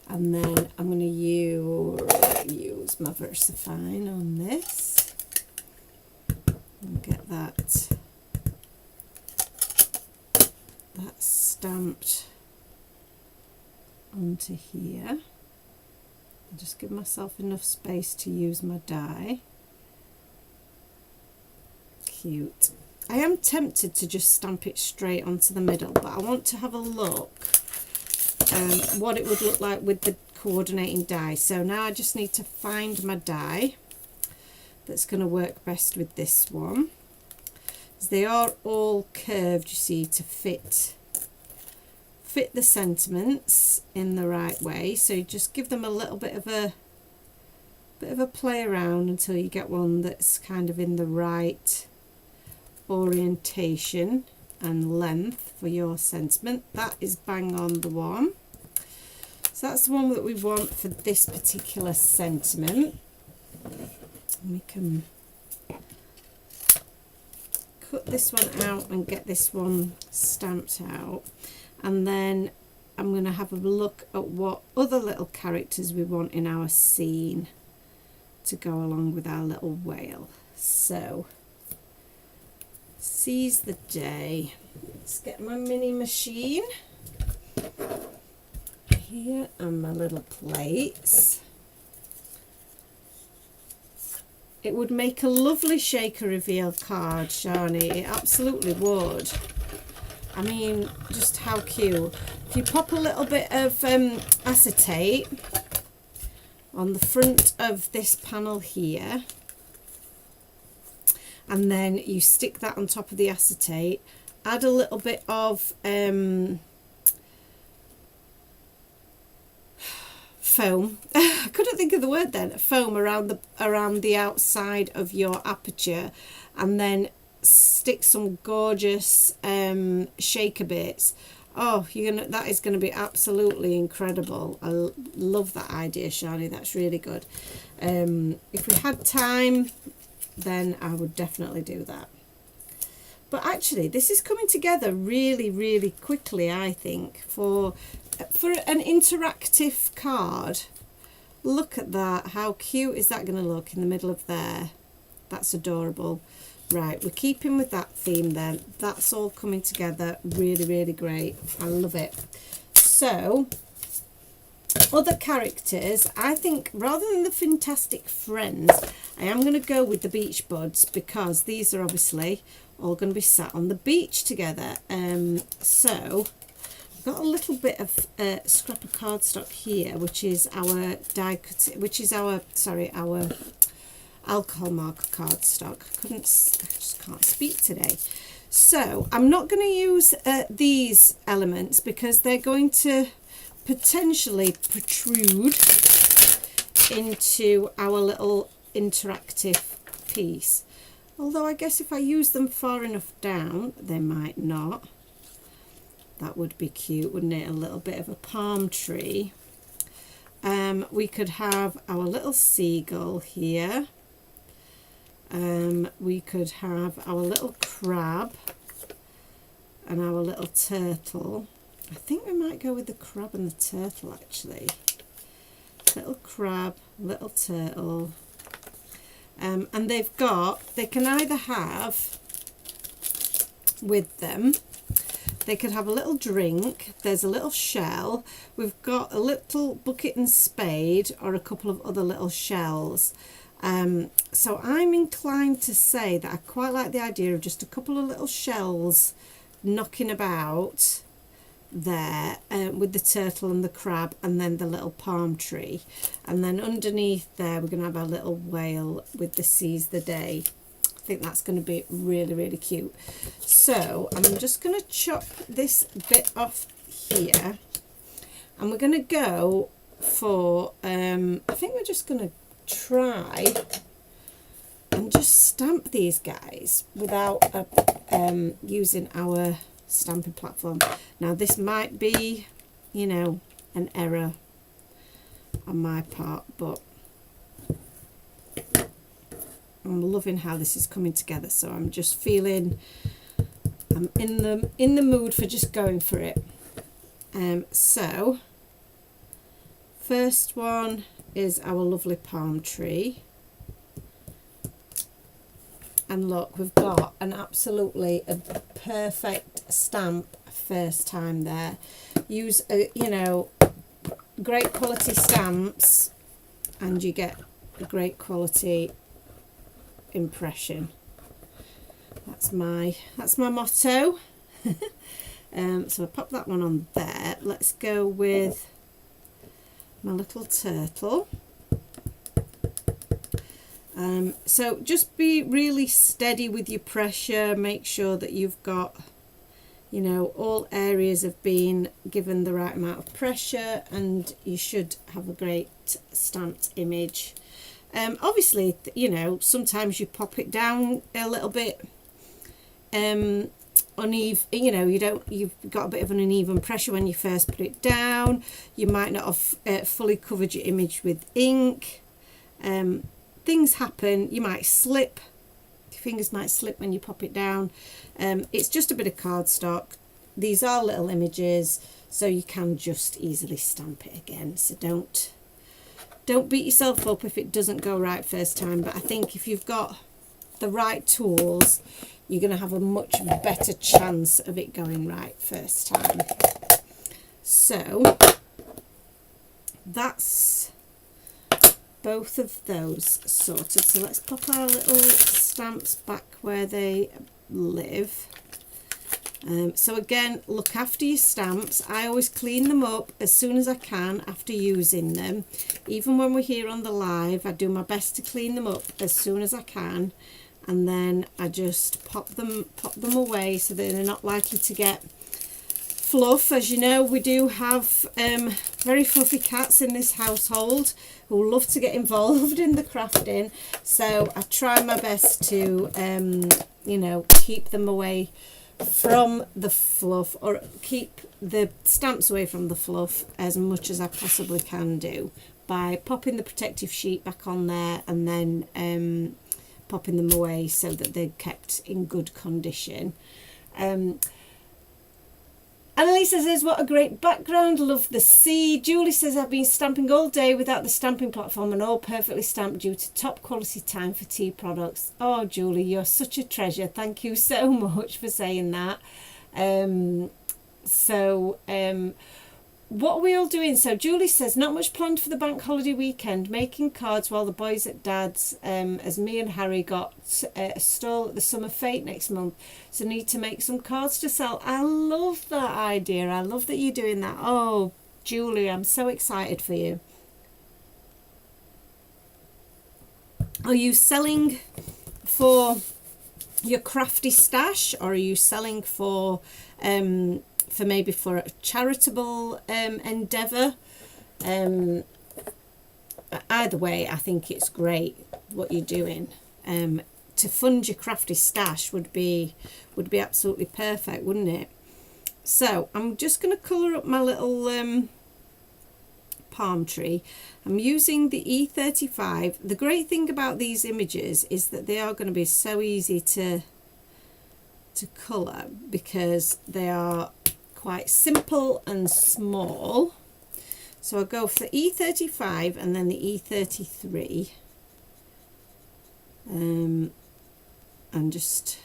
And then I'm going to use my VersaFine on this and get that stamped onto here. I'll just give myself enough space to use my die. Cute. I am tempted to just stamp it straight onto the middle, but I want to have a look what it would look like with the coordinating die. So now I just need to find my die that's going to work best with this one. They are all curved, you see, to fit the sentiments in the right way. So you just give them a little bit of bit of a play around until you get one that's kind of in the right orientation and length for your sentiment. That is bang on the one. So that's the one that we want for this particular sentiment. We can cut this one out and get this one stamped out, and then I'm going to have a look at what other little characters we want in our scene to go along with our little whale. So, seize the day. Let's get my mini machine here and my little plates. It would make a lovely shaker reveal card, Shani. It absolutely would. I mean, just how cute. If you pop a little bit of acetate on the front of this panel here, and then you stick that on top of the acetate, add a little bit of foam. I couldn't think of the word then. Foam around the outside of your aperture, and then stick some gorgeous shaker bits. Oh, that is gonna be absolutely incredible. I love that idea, Shani. That's really good. If we had time, then I would definitely do that. But actually, this is coming together really, really quickly, I think, for an interactive card. Look at that. How cute is that going to look in the middle of there? That's adorable. Right, we're keeping with that theme then. That's all coming together really, really great. I love it. So, other characters, I think rather than the Fantastic Friends, I am going to go with the Beach Buds, because these are obviously all going to be sat on the beach together. So I've got a little bit of scrap of cardstock here, which is our our alcohol marker cardstock. I just can't speak today. So I'm not going to use these elements because they're going to potentially protrude into our little interactive piece. Although I guess if I use them far enough down, they might not. That would be cute, wouldn't it? A little bit of a palm tree. We could have our little seagull here. We could have our little crab and our little turtle. I think we might go with the crab and the turtle, actually. Little crab, little turtle. And they can either have with them, they could have a little drink, there's a little shell, we've got a little bucket and spade, or a couple of other little shells. So I'm inclined to say that I quite like the idea of just a couple of little shells knocking about there, with the turtle and the crab, and then the little palm tree, and then underneath there we're going to have our little whale with the seize the day. I think that's going to be really, really cute. So I'm just going to chop this bit off here, and we're going to go for I think we're just going to try and just stamp these guys without using our stamping platform. Now this might be, you know, an error on my part, but I'm loving how this is coming together, so I'm just feeling I'm in the mood for just going for it. So first one is our lovely palm tree, and look, we've got an absolutely perfect stamp first time there. Use you know, great quality stamps and you get a great quality impression. That's my motto. So I pop that one on there. Let's go with my little turtle. So just be really steady with your pressure. Make sure that you've got, you know, all areas have been given the right amount of pressure, and you should have a great stamped image. Obviously, you know, sometimes you pop it down a little bit uneven, you know, you've got a bit of an uneven pressure when you first put it down. You might not have fully covered your image with ink. Things happen. You might slip. Your fingers might slip when you pop it down. It's just a bit of cardstock. These are little images, so you can just easily stamp it again. So don't beat yourself up if it doesn't go right first time. But I think if you've got the right tools, you're going to have a much better chance of it going right first time. So that's both of those sorted. So let's pop our little stamps back where they live. So again, look after your stamps. I always clean them up as soon as I can after using them. Even when we're here on the live, I do my best to clean them up as soon as I can, and then I just pop them away so that they're not likely to get fluff. As you know, we do have very fluffy cats in this household who love to get involved in the crafting, so I try my best to you know, keep them away from the fluff, or keep the stamps away from the fluff as much as I possibly can do, by popping the protective sheet back on there and then popping them away so that they're kept in good condition. Annalisa says, what a great background, love the sea. Julie says, I've been stamping all day without the stamping platform and all perfectly stamped due to top quality time for tea products. Oh, Julie, you're such a treasure. Thank you so much for saying that. What are we all doing? So Julie says, not much planned for the bank holiday weekend, making cards while the boys at Dad's, as me and Harry got a stall at the Summer Fete next month, so need to make some cards to sell. I love that idea. I love that you're doing that. Oh, Julie, I'm so excited for you. Are you selling for your crafty stash, or are you selling for maybe for a charitable endeavour? Either way, I think it's great what you're doing. To fund your crafty stash would be absolutely perfect, wouldn't it? So I'm just going to colour up my little palm tree. I'm using the E35. The great thing about these images is that they are going to be so easy to colour, because they are quite simple and small. So I'll go for the E35 and then the E33, and just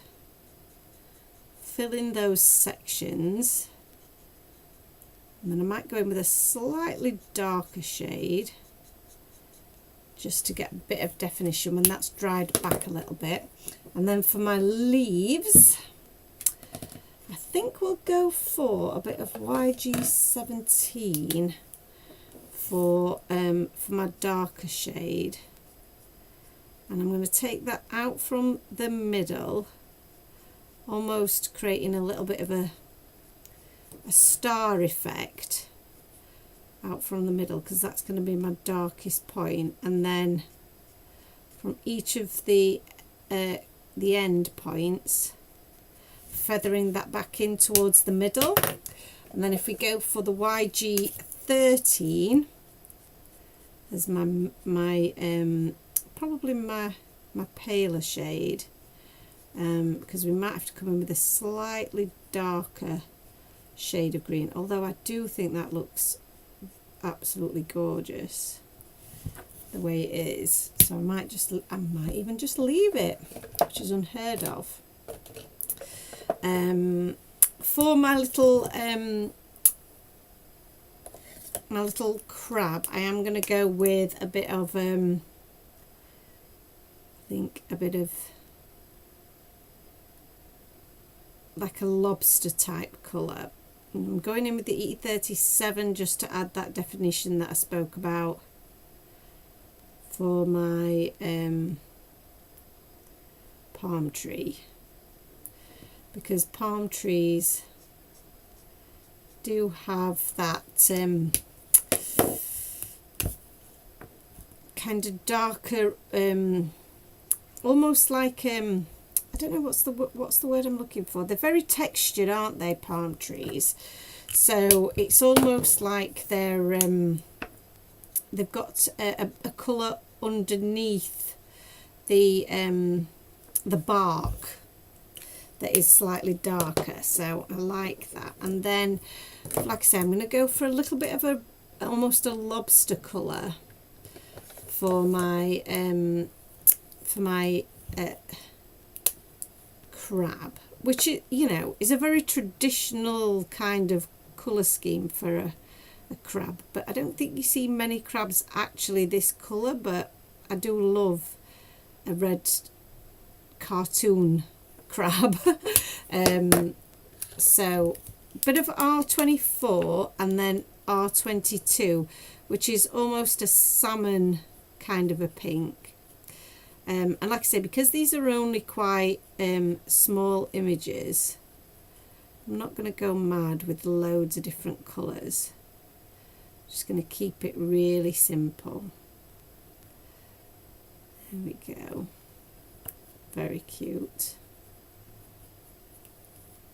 fill in those sections, and then I might go in with a slightly darker shade just to get a bit of definition when that's dried back a little bit. And then for my leaves, I think we'll go for a bit of YG17 for my darker shade, and I'm going to take that out from the middle, almost creating a little bit of a star effect out from the middle, because that's going to be my darkest point. And then from each of the end points, feathering that back in towards the middle. And then if we go for the YG13 as my probably my paler shade, because we might have to come in with a slightly darker shade of green, although I do think that looks absolutely gorgeous the way it is. So I might even just leave it, which is unheard of. For my little crab, I am going to go with a bit of I think a bit of like a lobster type colour. I'm going in with the E37 just to add that definition that I spoke about for my palm tree, because palm trees do have that kind of darker, almost like I don't know what's the word I'm looking for. They're very textured, aren't they, palm trees? So it's almost like they've got a colour underneath the bark that is slightly darker, so I like that. And then, like I say, I'm going to go for a little bit of almost a lobster colour for my crab, which is a very traditional kind of colour scheme for a crab, but I don't think you see many crabs actually this colour, but I do love a red cartoon crab. So bit of R24 and then R22, which is almost a salmon kind of a pink. And like I say, because these are only quite small images, I'm not going to go mad with loads of different colours. Just going to keep it really simple. There we go. Very cute.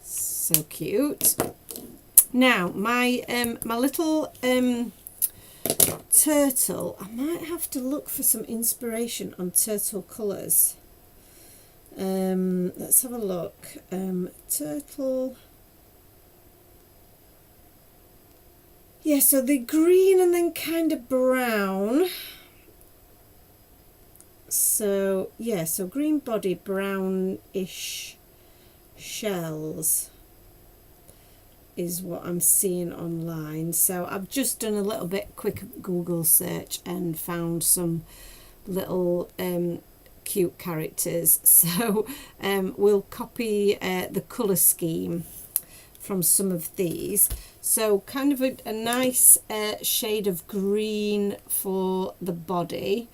So cute. Now my my little turtle, I might have to look for some inspiration on turtle colours. Let's have a look. Turtle. Yeah, so the green and then kind of brown. So yeah, so green body, brownish shells is what I'm seeing online. So I've just done a little bit quick Google search and found some little cute characters. So we'll copy the colour scheme from some of these. So kind of a nice shade of green for the body.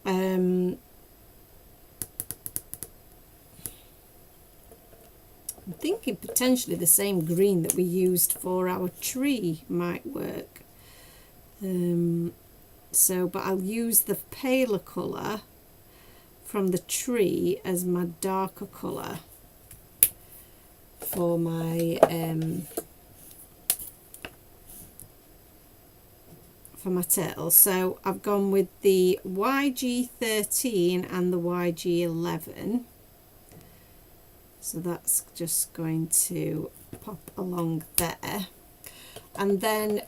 I'm thinking potentially the same green that we used for our tree might work. But I'll use the paler colour from the tree as my darker colour for my turtle. So I've gone with the YG13 and the YG11. So that's just going to pop along there. And then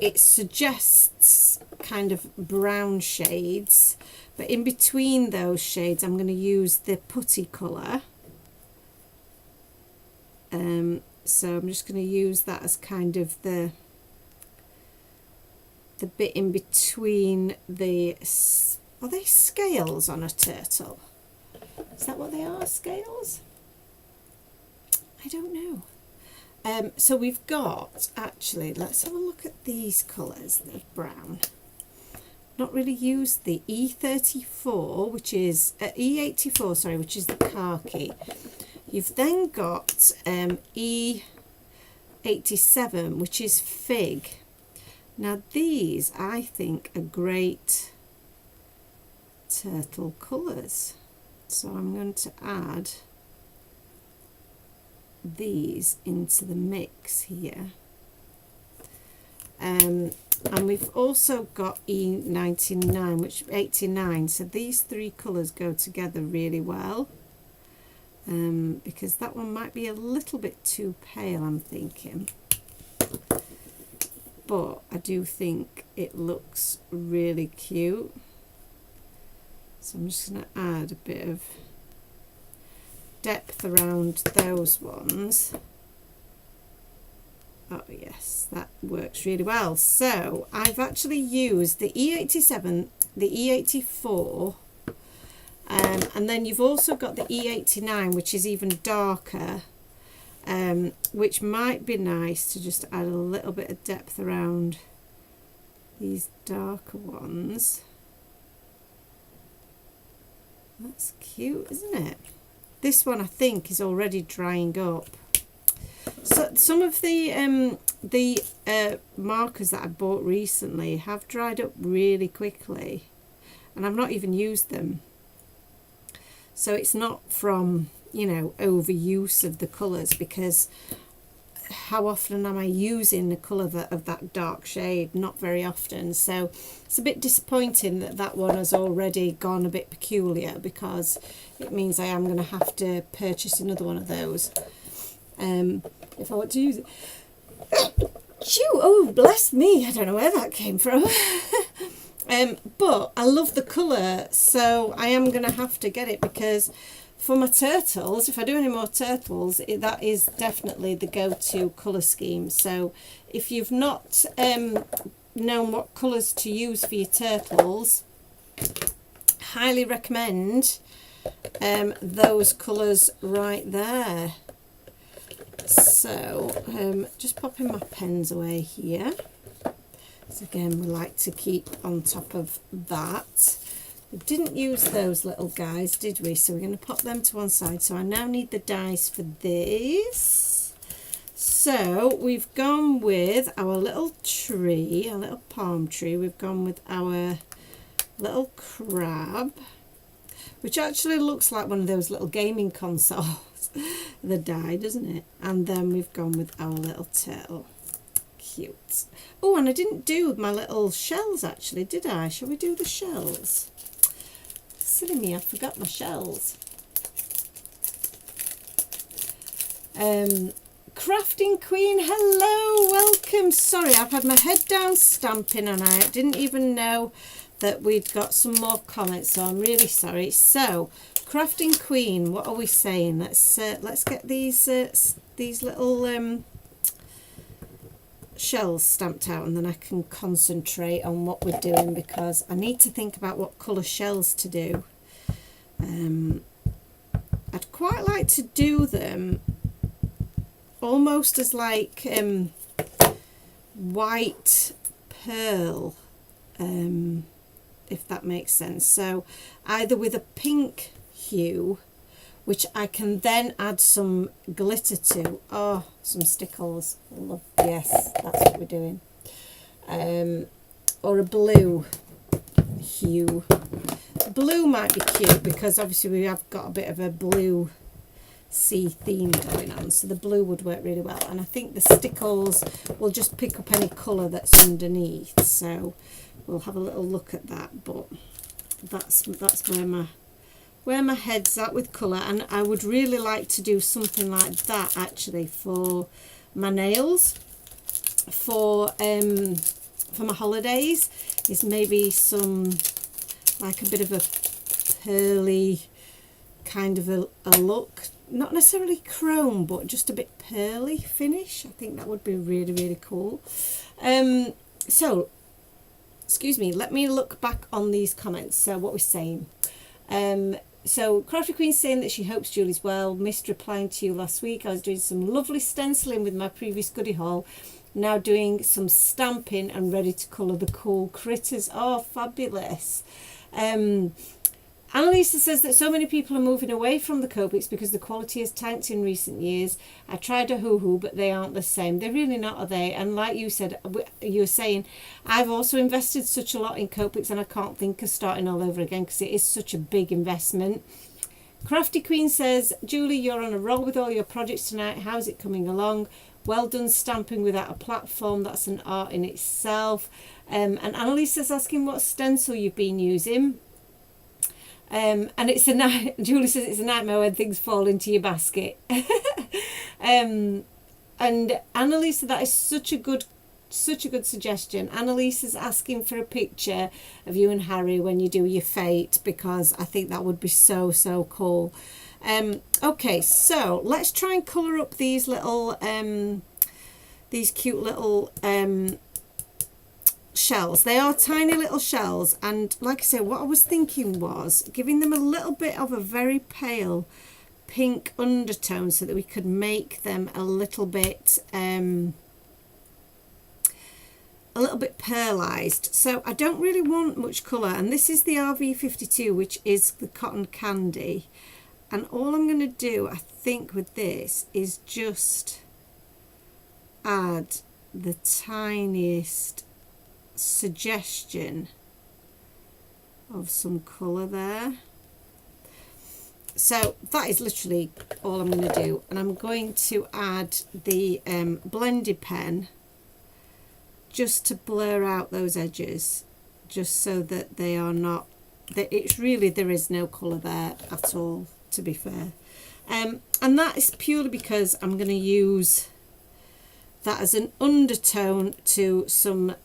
it suggests kind of brown shades, but in between those shades I'm going to use the putty colour. So I'm just going to use that as kind of the bit in between the... Are they scales on a turtle? Is that what they are, scales? I don't know. So we've got, actually, let's have a look at these colours of brown. Not really used the E34, which is E84, sorry, which is the khaki. You've then got E87, which is fig. Now these, I think, are great turtle colours. So I'm going to add these into the mix here. And we've also got E99, which 89. So these three colours go together really well. Because that one might be a little bit too pale, I'm thinking. But I do think it looks really cute. So I'm just going to add a bit of depth around those ones. Oh yes, that works really well. So I've actually used the E87, the E84, and then you've also got the E89, which is even darker, which might be nice to just add a little bit of depth around these darker ones. That's cute, isn't it? This one I think is already drying up. So some of the markers that I bought recently have dried up really quickly. and I've not even used them. So it's not from, you know, overuse of the colours, because how often am I using the colour of that dark shade? Not very often. So it's a bit disappointing that that one has already gone a bit peculiar, because it means I am going to have to purchase another one of those if I want to use it. Phew, oh, bless me, I don't know where that came from. But I love the colour, so I am going to have to get it, because for my turtles, if I do any more turtles, that is definitely the go-to colour scheme. So if you've not known what colours to use for your turtles, highly recommend those colours right there. So just popping my pens away here. So again, we like to keep on top of that. We didn't use those little guys, did we? So we're going to pop them to one side. So I now need the dies for this. So we've gone with our little tree, our little palm tree. We've gone with our little crab, which actually looks like one of those little gaming consoles, the die, doesn't it? And then we've gone with our little turtle. Cute. Oh, and I didn't do my little shells actually, did I? Shall we do the shells? Silly me, I forgot my shells. Crafting Queen, hello, welcome. Sorry, I've had my head down stamping and I didn't even know that we'd got some more comments, so I'm really sorry. So, Crafting Queen, what are we saying? Let's get these little shells stamped out, and then I can concentrate on what we're doing, because I need to think about what colour shells to do. I'd quite like to do them almost as like white pearl, if that makes sense. So either with a pink hue, which I can then add some glitter to. Oh, some stickles. Love, yes, that's what we're doing. Or a blue hue. Blue might be cute, because obviously we have got a bit of a blue sea theme going on, so the blue would work really well. And I think the stickles will just pick up any colour that's underneath, so we'll have a little look at that. But that's where my head's at with colour, and I would really like to do something like that actually for my nails for my holidays, is maybe some like a bit of a pearly kind of a look, not necessarily chrome, but just a bit pearly finish. I think that would be really, really cool. So excuse me, let me look back on these comments. So what we're saying, so Crafty Queen's saying that she hopes Julie's well. Missed replying to you last week. I was doing some lovely stenciling with my previous goodie haul. Now doing some stamping and ready to colour the cool critters. Oh, fabulous. Annalisa says that so many people are moving away from the Copics because the quality has tanked in recent years. I tried a hoo-hoo, but they aren't the same. They're really not, are they? And like you said, you were saying, I've also invested such a lot in Copics, and I can't think of starting all over again because it is such a big investment. Crafty Queen says, Julie, you're on a roll with all your projects tonight. How's it coming along? Well done stamping without a platform. That's an art in itself. And Annalisa's asking what stencil you've been using. And it's Julie says it's a nightmare when things fall into your basket. And Annalisa, that is such a good suggestion. Annalisa's asking for a picture of you and Harry when you do your fate, because I think that would be so cool. Okay, so let's try and colour up these little these cute little shells. They are tiny little shells, and like I said, what I was thinking was giving them a little bit of a very pale pink undertone so that we could make them a little bit pearlized. So I don't really want much colour, and this is the RV52, which is the cotton candy, and all I'm going to do, I think, with this is just add the tiniest suggestion of some colour there. So that is literally all I'm going to do, and I'm going to add the blended pen just to blur out those edges, just so that they are not, that it's really, there is no colour there at all, to be fair. And that is purely because I'm going to use that as an undertone to some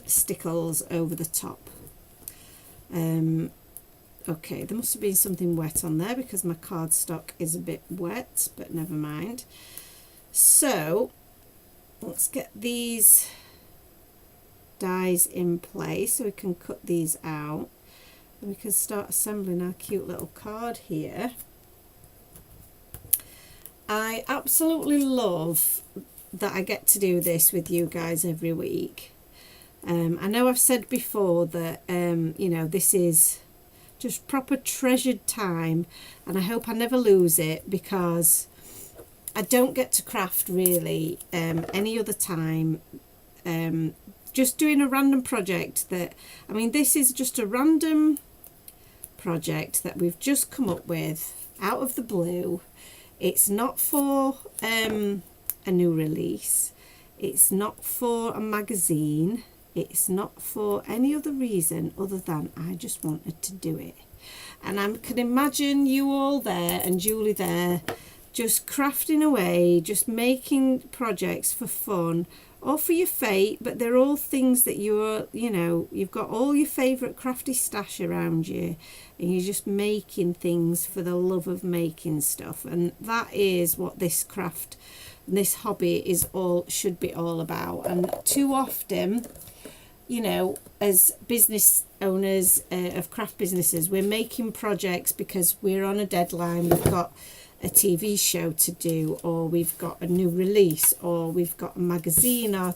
stickles over the top. Okay, there must have been something wet on there because my cardstock is a bit wet, but never mind. So let's get these dies in place so we can cut these out and we can start assembling our cute little card here. I absolutely love that I get to do this with you guys every week. I know I've said before that you know, this is just proper treasured time, and I hope I never lose it, because I don't get to craft really any other time. Just doing a random project that, I mean, this is just a random project that we've just come up with out of the blue. It's not for a new release, it's not for a magazine, it's not for any other reason other than I just wanted to do it. And I can imagine you all there and Julie there just crafting away, just making projects for fun or for your fate, but they're all things that you're, you know, you've got all your favourite crafty stash around you and you're just making things for the love of making stuff. And that is what this craft, this hobby is all, should be all about. And too often, you know, as business owners of craft businesses, we're making projects because we're on a deadline, we've got a TV show to do, or we've got a new release, or we've got a magazine or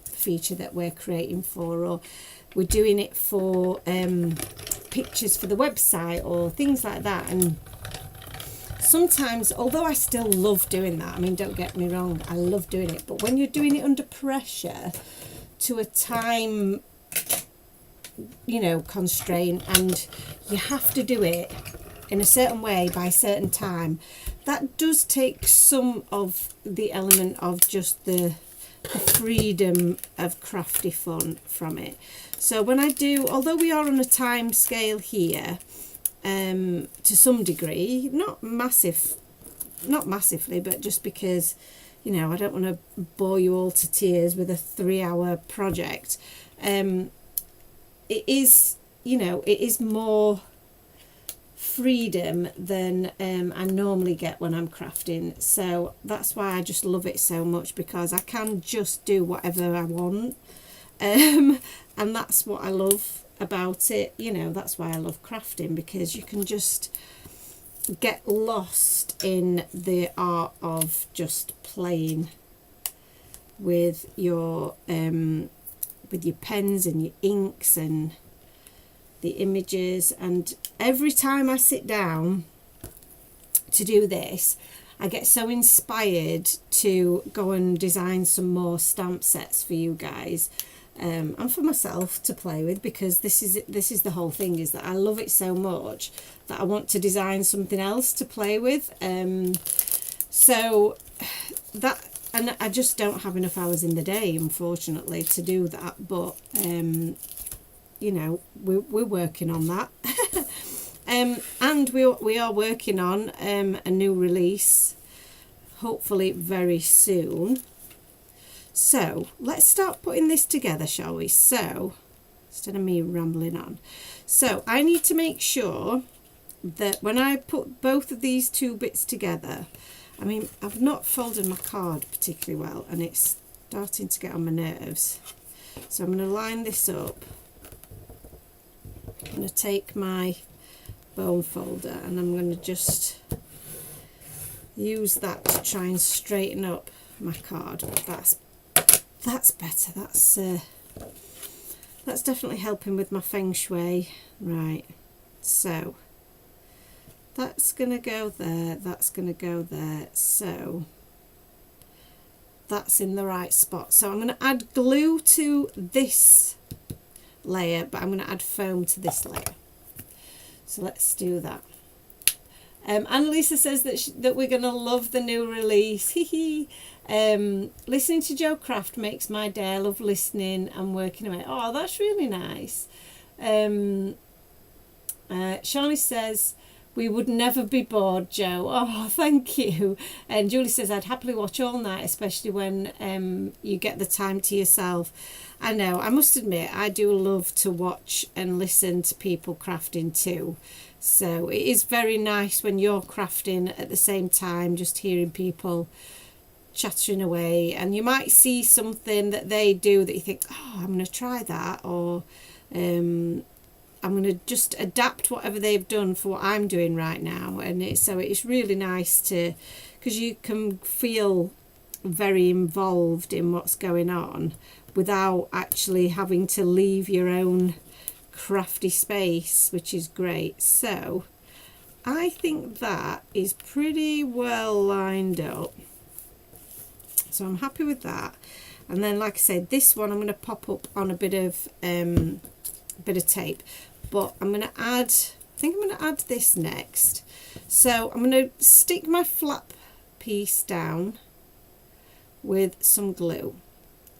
feature that we're creating for, or we're doing it for pictures for the website or things like that. And sometimes, although I still love doing that, I mean, don't get me wrong, I love doing it, but when you're doing it under pressure to a time, you know, constraint, and you have to do it in a certain way by a certain time, that does take some of the element of just the freedom of crafty fun from it. So when I do, although we are on a time scale here, to some degree, not massively, but just because, you know, I don't want to bore you all to tears with a 3-hour project. It is, you know, it is more freedom than I normally get when I'm crafting. So that's why I just love it so much, because I can just do whatever I want. And that's what I love about it. You know, that's why I love crafting, because you can just get lost in the art of just playing with your pens and your inks and the images. And every time I sit down to do this, I get so inspired to go and design some more stamp sets for you guys, and for myself to play with, because this is the whole thing, is that I love it so much that I want to design something else to play with. So that, and I just don't have enough hours in the day, unfortunately, to do that. But you know, we're working on that. And we are working on a new release, hopefully very soon. So let's start putting this together, shall we? So instead of me rambling on, so I need to make sure that when I put both of these two bits together, I mean, I've not folded my card particularly well and it's starting to get on my nerves. So I'm going to line this up. I'm going to take my bone folder and I'm going to just use that to try and straighten up my card. That's better. That's definitely helping with my feng shui. Right, so that's gonna go there, that's gonna go there, so that's in the right spot. So I'm going to add glue to this layer, but I'm going to add foam to this layer. So let's do that. Annalisa says that we're going to love the new release. Listening to Joe Craft makes my day. I love listening and working away. Oh, that's really nice. Shawnee says, we would never be bored, Joe. Oh, thank you. And Julie says, I'd happily watch all night, especially when you get the time to yourself. I know, I must admit, I do love to watch and listen to people crafting too. So it is very nice when you're crafting at the same time, just hearing people chattering away. And you might see something that they do that you think, oh, I'm going to try that. Or I'm going to just adapt whatever they've done for what I'm doing right now. And it's really nice to, because you can feel very involved in what's going on without actually having to leave your own crafty space, which is great. So I think that is pretty well lined up, so I'm happy with that. And then, like I said, this one I'm going to pop up on a bit of tape, but I'm going to add, I think I'm going to add this next. So I'm going to stick my flap piece down with some glue.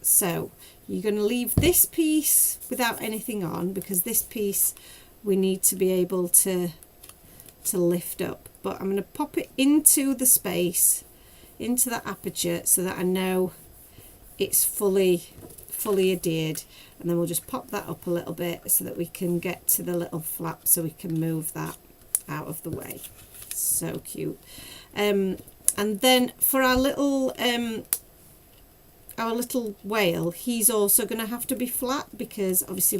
So you're going to leave this piece without anything on, because this piece we need to be able to lift up. But I'm going to pop it into the space, into the aperture, so that I know it's fully adhered. And then we'll just pop that up a little bit so that we can get to the little flap, so we can move that out of the way. So cute. And then for our little whale, he's also going to have to be flat, because obviously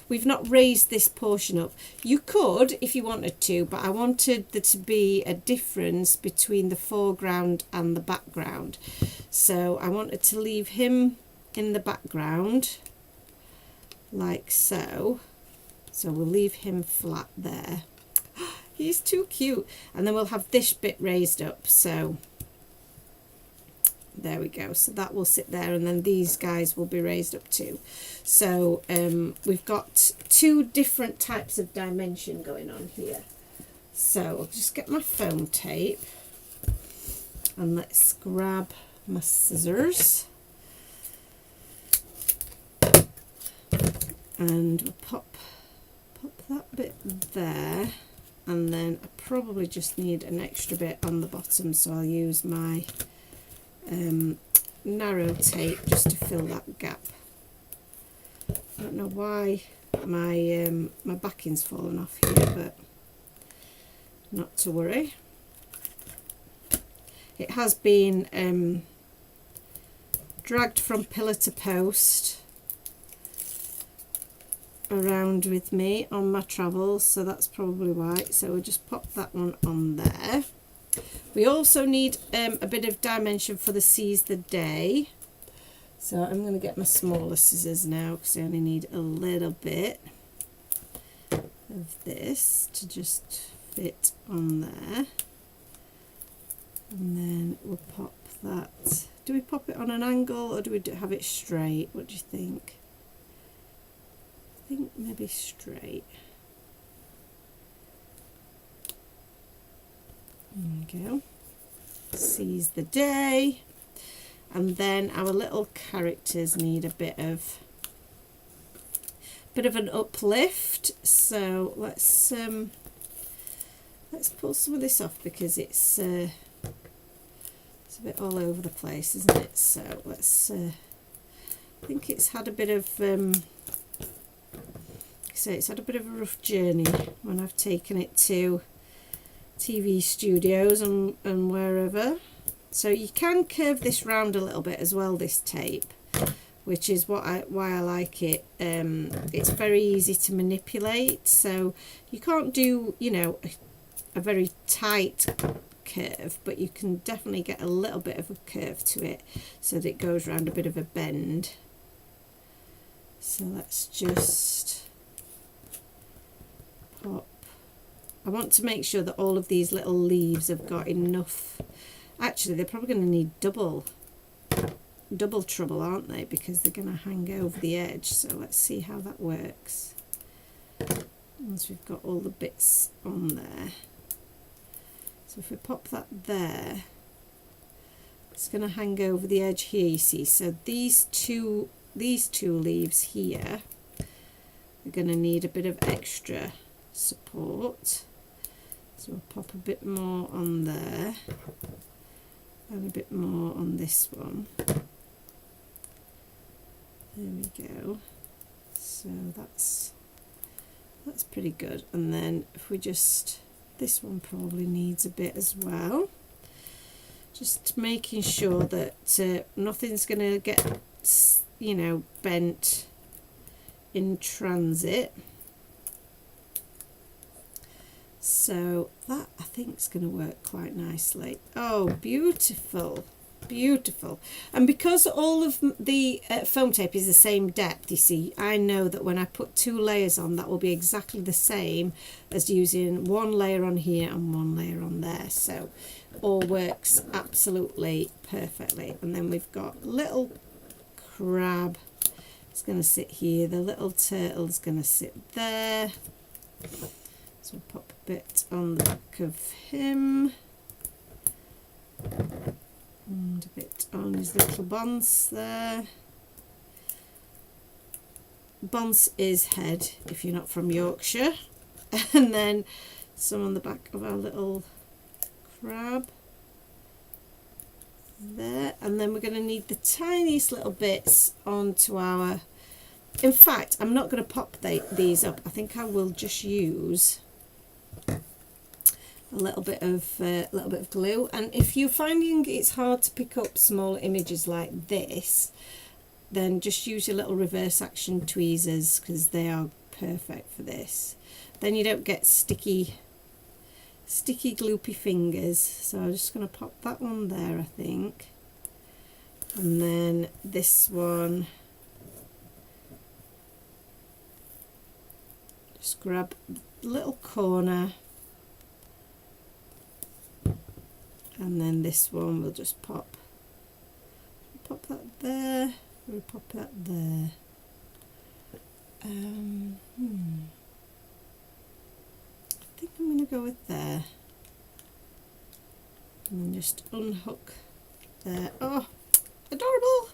we've not raised this portion up. You could if you wanted to, but I wanted there to be a difference between the foreground and the background. So I wanted to leave him in the background like so. So we'll leave him flat there. He's too cute. And then we'll have this bit raised up. So there we go. So that will sit there, and then these guys will be raised up too. So we've got two different types of dimension going on here. So I'll just get my foam tape, and let's grab my scissors, and we'll pop that bit there. And then I probably just need an extra bit on the bottom, so I'll use my narrow tape just to fill that gap. I don't know why my backing's fallen off here, but not to worry. It has been dragged from pillar to post around with me on my travels, so that's probably why. So we'll just pop that one on there. We also need a bit of dimension for the seize the day. So I'm going to get my smaller scissors now, because I only need a little bit of this to just fit on there. And then we'll pop that. Do we pop it on an angle, or do we have it straight? What do you think? I think maybe straight. There we go. Seize the day. And then our little characters need a bit of an uplift. So let's pull some of this off, because it's a bit all over the place, isn't it? So let's I think it's had a bit of it's had a bit of a rough journey when I've taken it to TV studios and wherever. So you can curve this round a little bit as well, this tape, which is why I like it. It's very easy to manipulate, so you can't do, you know, a very tight curve, but you can definitely get a little bit of a curve to it so that it goes around a bit of a bend. So let's just pop. I want to make sure that all of these little leaves have got enough. Actually, they're probably going to need double trouble, aren't they? Because they're going to hang over the edge. So let's see how that works. once we've got all the bits on there. So if we pop that there, it's going to hang over the edge here, you see. So these two leaves here are going to need a bit of extra support. So we'll pop a bit more on there and a bit more on this one. There we go. So that's pretty good. And then if we just, this one probably needs a bit as well. Just making sure that nothing's going to get, you know, bent in transit. So that I think is going to work quite nicely. Oh, beautiful, beautiful. And because all of the foam tape is the same depth, you see, I know that when I put 2 layers on, that will be exactly the same as using 1 layer on here and 1 layer on there. So all works absolutely perfectly. And then we've got little crab, it's going to sit here, the little turtle is going to sit there. So pop a bit on the back of him and a bit on his little bonce there. Bonce is head if you're not from Yorkshire. And then some on the back of our little crab there. And then we're going to need the tiniest little bits onto our, in fact I'm not going to pop these up. I think I will just use a little bit of glue. And if you're finding it's hard to pick up small images like this, then just use your little reverse action tweezers, because they are perfect for this. Then you don't get sticky gloopy fingers. So I'm just going to pop that one there, I think, and then this one, just grab the little corner. And then this one we'll just pop that there, we'll pop that there. I think I'm going to go with there. And then just unhook there. Oh, adorable!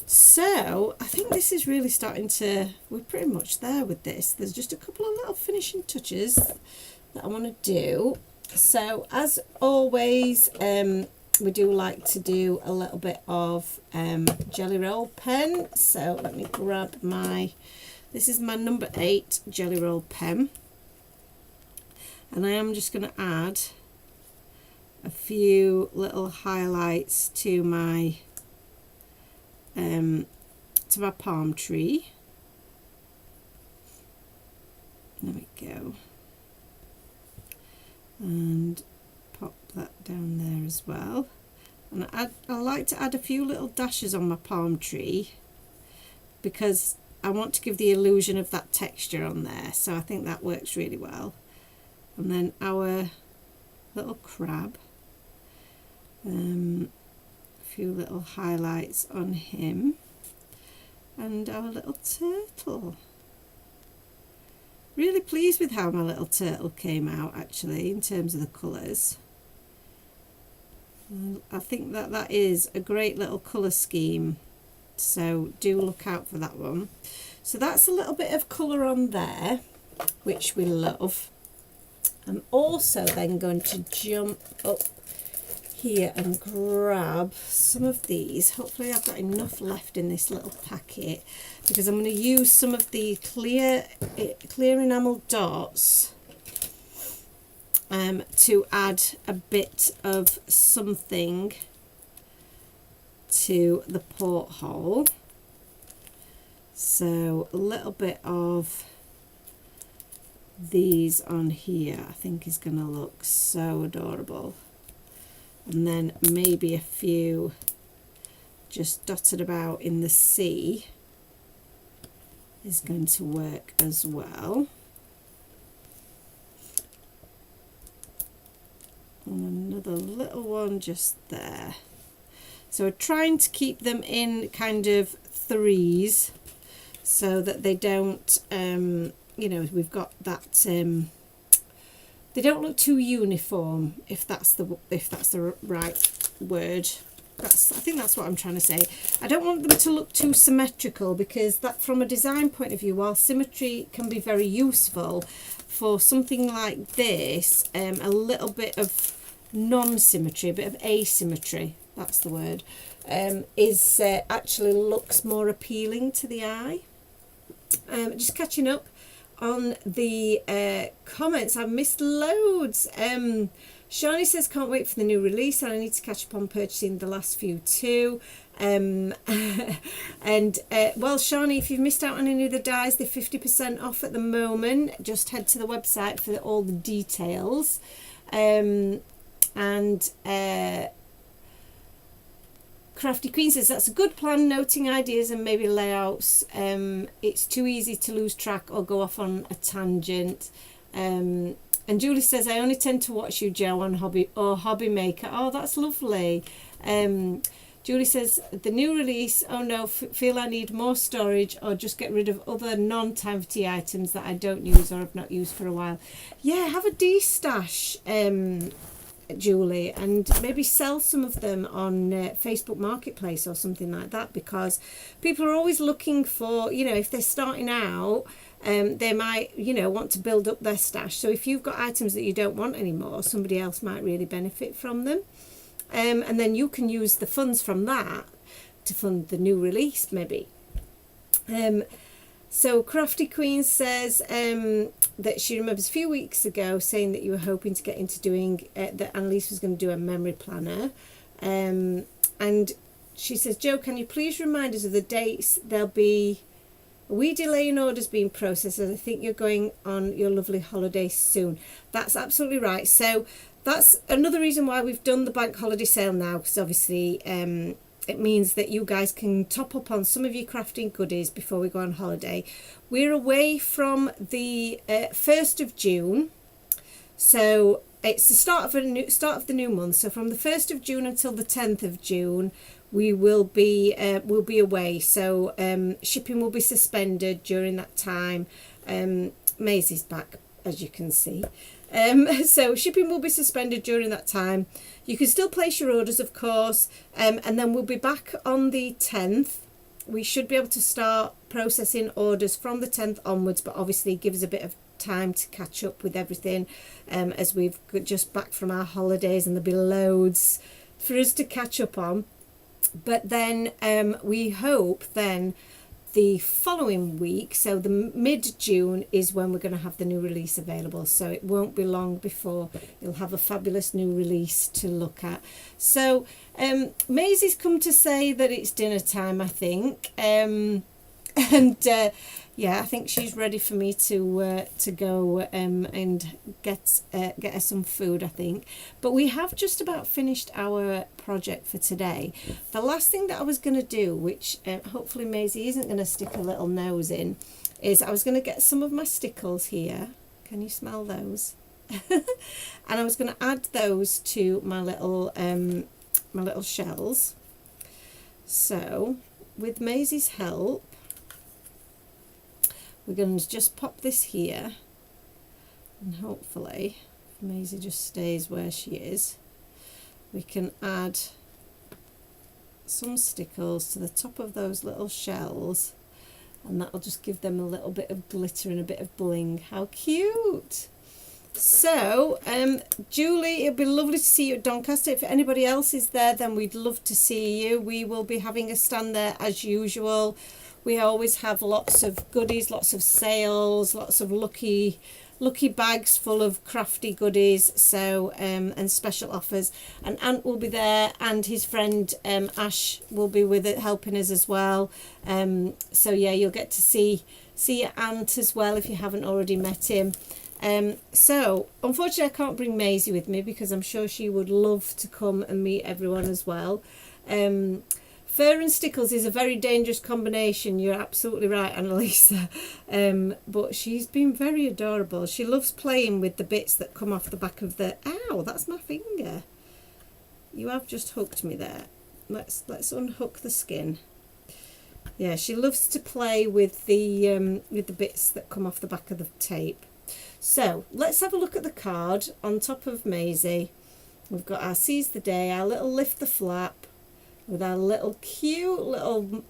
So I think this is really starting to, we're pretty much there with this. There's just a couple of little finishing touches that I want to do. So as always, we do like to do a little bit of jelly roll pen. So let me grab this is my number 8 jelly roll pen, and I am just going to add a few little highlights to my palm tree. There we go. And pop that down there as well. And I like to add a few little dashes on my palm tree because I want to give the illusion of that texture on there. So I think that works really well. And then our little crab, a few little highlights on him, and our little turtle. Really pleased with how my little turtle came out, actually, in terms of the colours. I think that is a great little colour scheme, so do look out for that one. So that's a little bit of colour on there, which we love. I'm also then going to jump up here and grab some of these. Hopefully I've got enough left in this little packet, because I'm going to use some of the clear enamel dots to add a bit of something to the porthole. So a little bit of these on here I think is going to look so adorable. And then maybe a few just dotted about in the sea is going to work as well. And another little one just there. So we're trying to keep them in kind of threes so that they don't you know, we've got that. They don't look too uniform, if that's the right word. I think that's what I'm trying to say. I don't want them to look too symmetrical, because that, from a design point of view, while symmetry can be very useful for something like this, a little bit of non-symmetry, a bit of asymmetry, that's the word, is actually looks more appealing to the eye. Just catching up on the comments. I've missed loads. Shani says, can't wait for the new release, and I need to catch up on purchasing the last few too. And well, Shani, if you've missed out on any of the dies, they're 50% off at the moment. Just head to the website for all the details. Crafty Queen says, that's a good plan, noting ideas and maybe layouts. It's too easy to lose track or go off on a tangent. And Julie says, I only tend to watch you, Joe, on Hobby Maker. Oh, that's lovely. Julie says, the new release, oh no, feel I need more storage, or just get rid of other non-time for tea items that I don't use or have not used for a while. Yeah, have a de-stash, Julie, and maybe sell some of them on Facebook Marketplace or something like that, because people are always looking for, you know, if they're starting out, they might, you know, want to build up their stash. So if you've got items that you don't want anymore, somebody else might really benefit from them. And then you can use the funds from that to fund the new release, maybe. So Crafty Queen says that she remembers a few weeks ago saying that you were hoping to get into doing, that Annalise was going to do a memory planner. And she says, Joe, can you please remind us of the dates there'll be a wee delay in orders being processed, as I think you're going on your lovely holiday soon. That's absolutely right. So that's another reason why we've done the bank holiday sale now, because obviously it means that you guys can top up on some of your crafting goodies before we go on holiday. We're away from the 1st of June, so it's the start of the new month. So from the 1st of June until the 10th of June, we will be away. So shipping will be suspended during that time. Maisie's back, as you can see. So shipping will be suspended during that time. You can still place your orders, of course, and then we'll be back on the 10th. We should be able to start processing orders from the 10th onwards, but obviously give us a bit of time to catch up with everything, as we've just back from our holidays, and there'll be loads for us to catch up on. But then we hope then the following week, so the mid-June, is when we're going to have the new release available. So it won't be long before you'll have a fabulous new release to look at. So Maisie's come to say that it's dinner time, I think. Yeah, I think she's ready for me to go and get her some food, I think. But we have just about finished our project for today. The last thing that I was going to do, which hopefully Maisie isn't going to stick a little nose in, is I was going to get some of my stickles here. Can you smell those? And I was going to add those to my little shells. So with Maisie's help, we're going to just pop this here, and hopefully, if Maisie just stays where she is, we can add some stickles to the top of those little shells, and that'll just give them a little bit of glitter and a bit of bling. How cute! So, Julie, it'd be lovely to see you at Doncaster. If anybody else is there, then we'd love to see you. We will be having a stand there as usual. We always have lots of goodies, lots of sales, lots of lucky bags full of crafty goodies, so and special offers. And Ant will be there, and his friend Ash will be with it, helping us as well. So yeah, you'll get to see Ant as well if you haven't already met him. So unfortunately I can't bring Maisie with me, because I'm sure she would love to come and meet everyone as well. Fur and stickles is a very dangerous combination. You're absolutely right, Annalisa. But she's been very adorable. She loves playing with the bits that come off the back of the... Ow, that's my finger. You have just hooked me there. Let's unhook the skin. Yeah, she loves to play with the bits that come off the back of the tape. So let's have a look at the card. On top of Maisie, we've got our Seize the Day, our little Lift the Flap, with our little cute little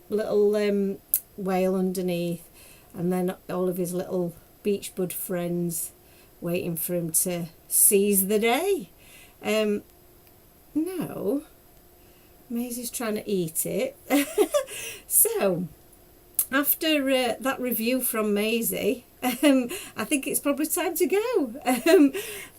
whale underneath, and then all of his little beach bud friends waiting for him to seize the day. No, Maisie's trying to eat it. So after that review from Maisie, I think it's probably time to go.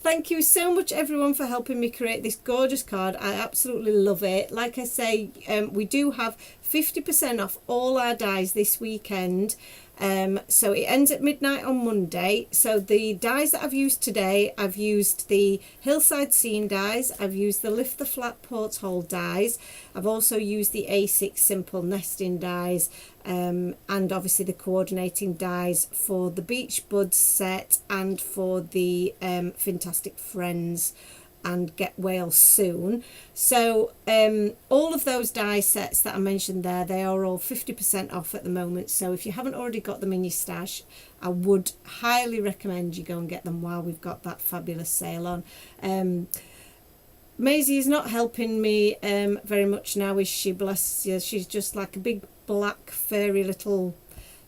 Thank you so much everyone for helping me create this gorgeous card. I absolutely love it. Like I say, we do have 50% off all our dies this weekend. So it ends at midnight on Monday. So the dies that I've used today, I've used the Hillside Scene dies, I've used the Lift the Flat Porthole dies, I've also used the A6 Simple Nesting dies, and obviously the coordinating dies for the Beach Buds set and for the Fantastic Friends and Get Whale Soon. So all of those die sets that I mentioned there, they are all 50% off at the moment. So if you haven't already got them in your stash, I would highly recommend you go and get them while we've got that fabulous sale on. Maisie is not helping me very much now, is she? Bless you. She's just like a big black furry little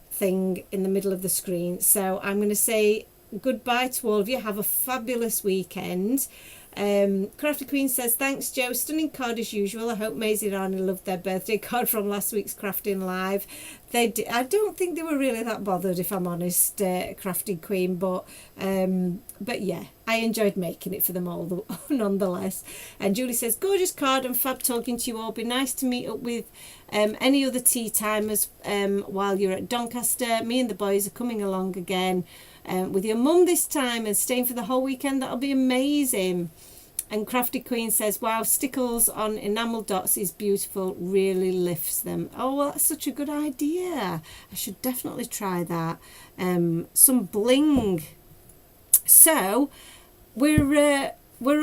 thing in the middle of the screen. So I'm going to say goodbye to all of you. Have a fabulous weekend. Crafty Queen says, thanks Jo, stunning card as usual. I hope Maisie and Arnie loved their birthday card from last week's Crafting Live. They did. I don't think they were really that bothered, if I'm honest, Crafty Queen, but yeah, I enjoyed making it for them all nonetheless. And Julie says, gorgeous card and fab talking to you all. Be nice to meet up with any other tea timers while you're at Doncaster. Me and the boys are coming along again with your mum this time and staying for the whole weekend. That'll be amazing. And Crafty Queen says, wow, stickles on enamel dots is beautiful, really lifts them. Oh, well, that's such a good idea. I should definitely try that. Some bling. So we're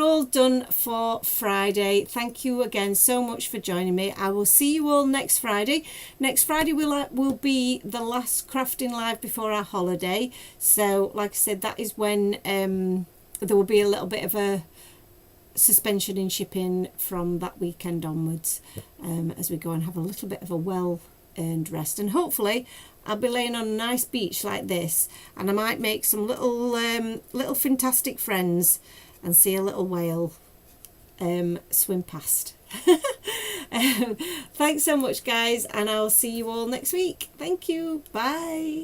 all done for Friday. Thank you again so much for joining me. I will see you all next Friday. Next Friday will be the last Crafting Live before our holiday. So like I said, that is when there will be a little bit of a suspension in shipping from that weekend onwards, as we go and have a little bit of a well-earned rest. And hopefully I'll be laying on a nice beach like this, and I might make some little fantastic friends and see a little whale swim past. Thanks so much, guys, and I'll see you all next week. Thank you. Bye.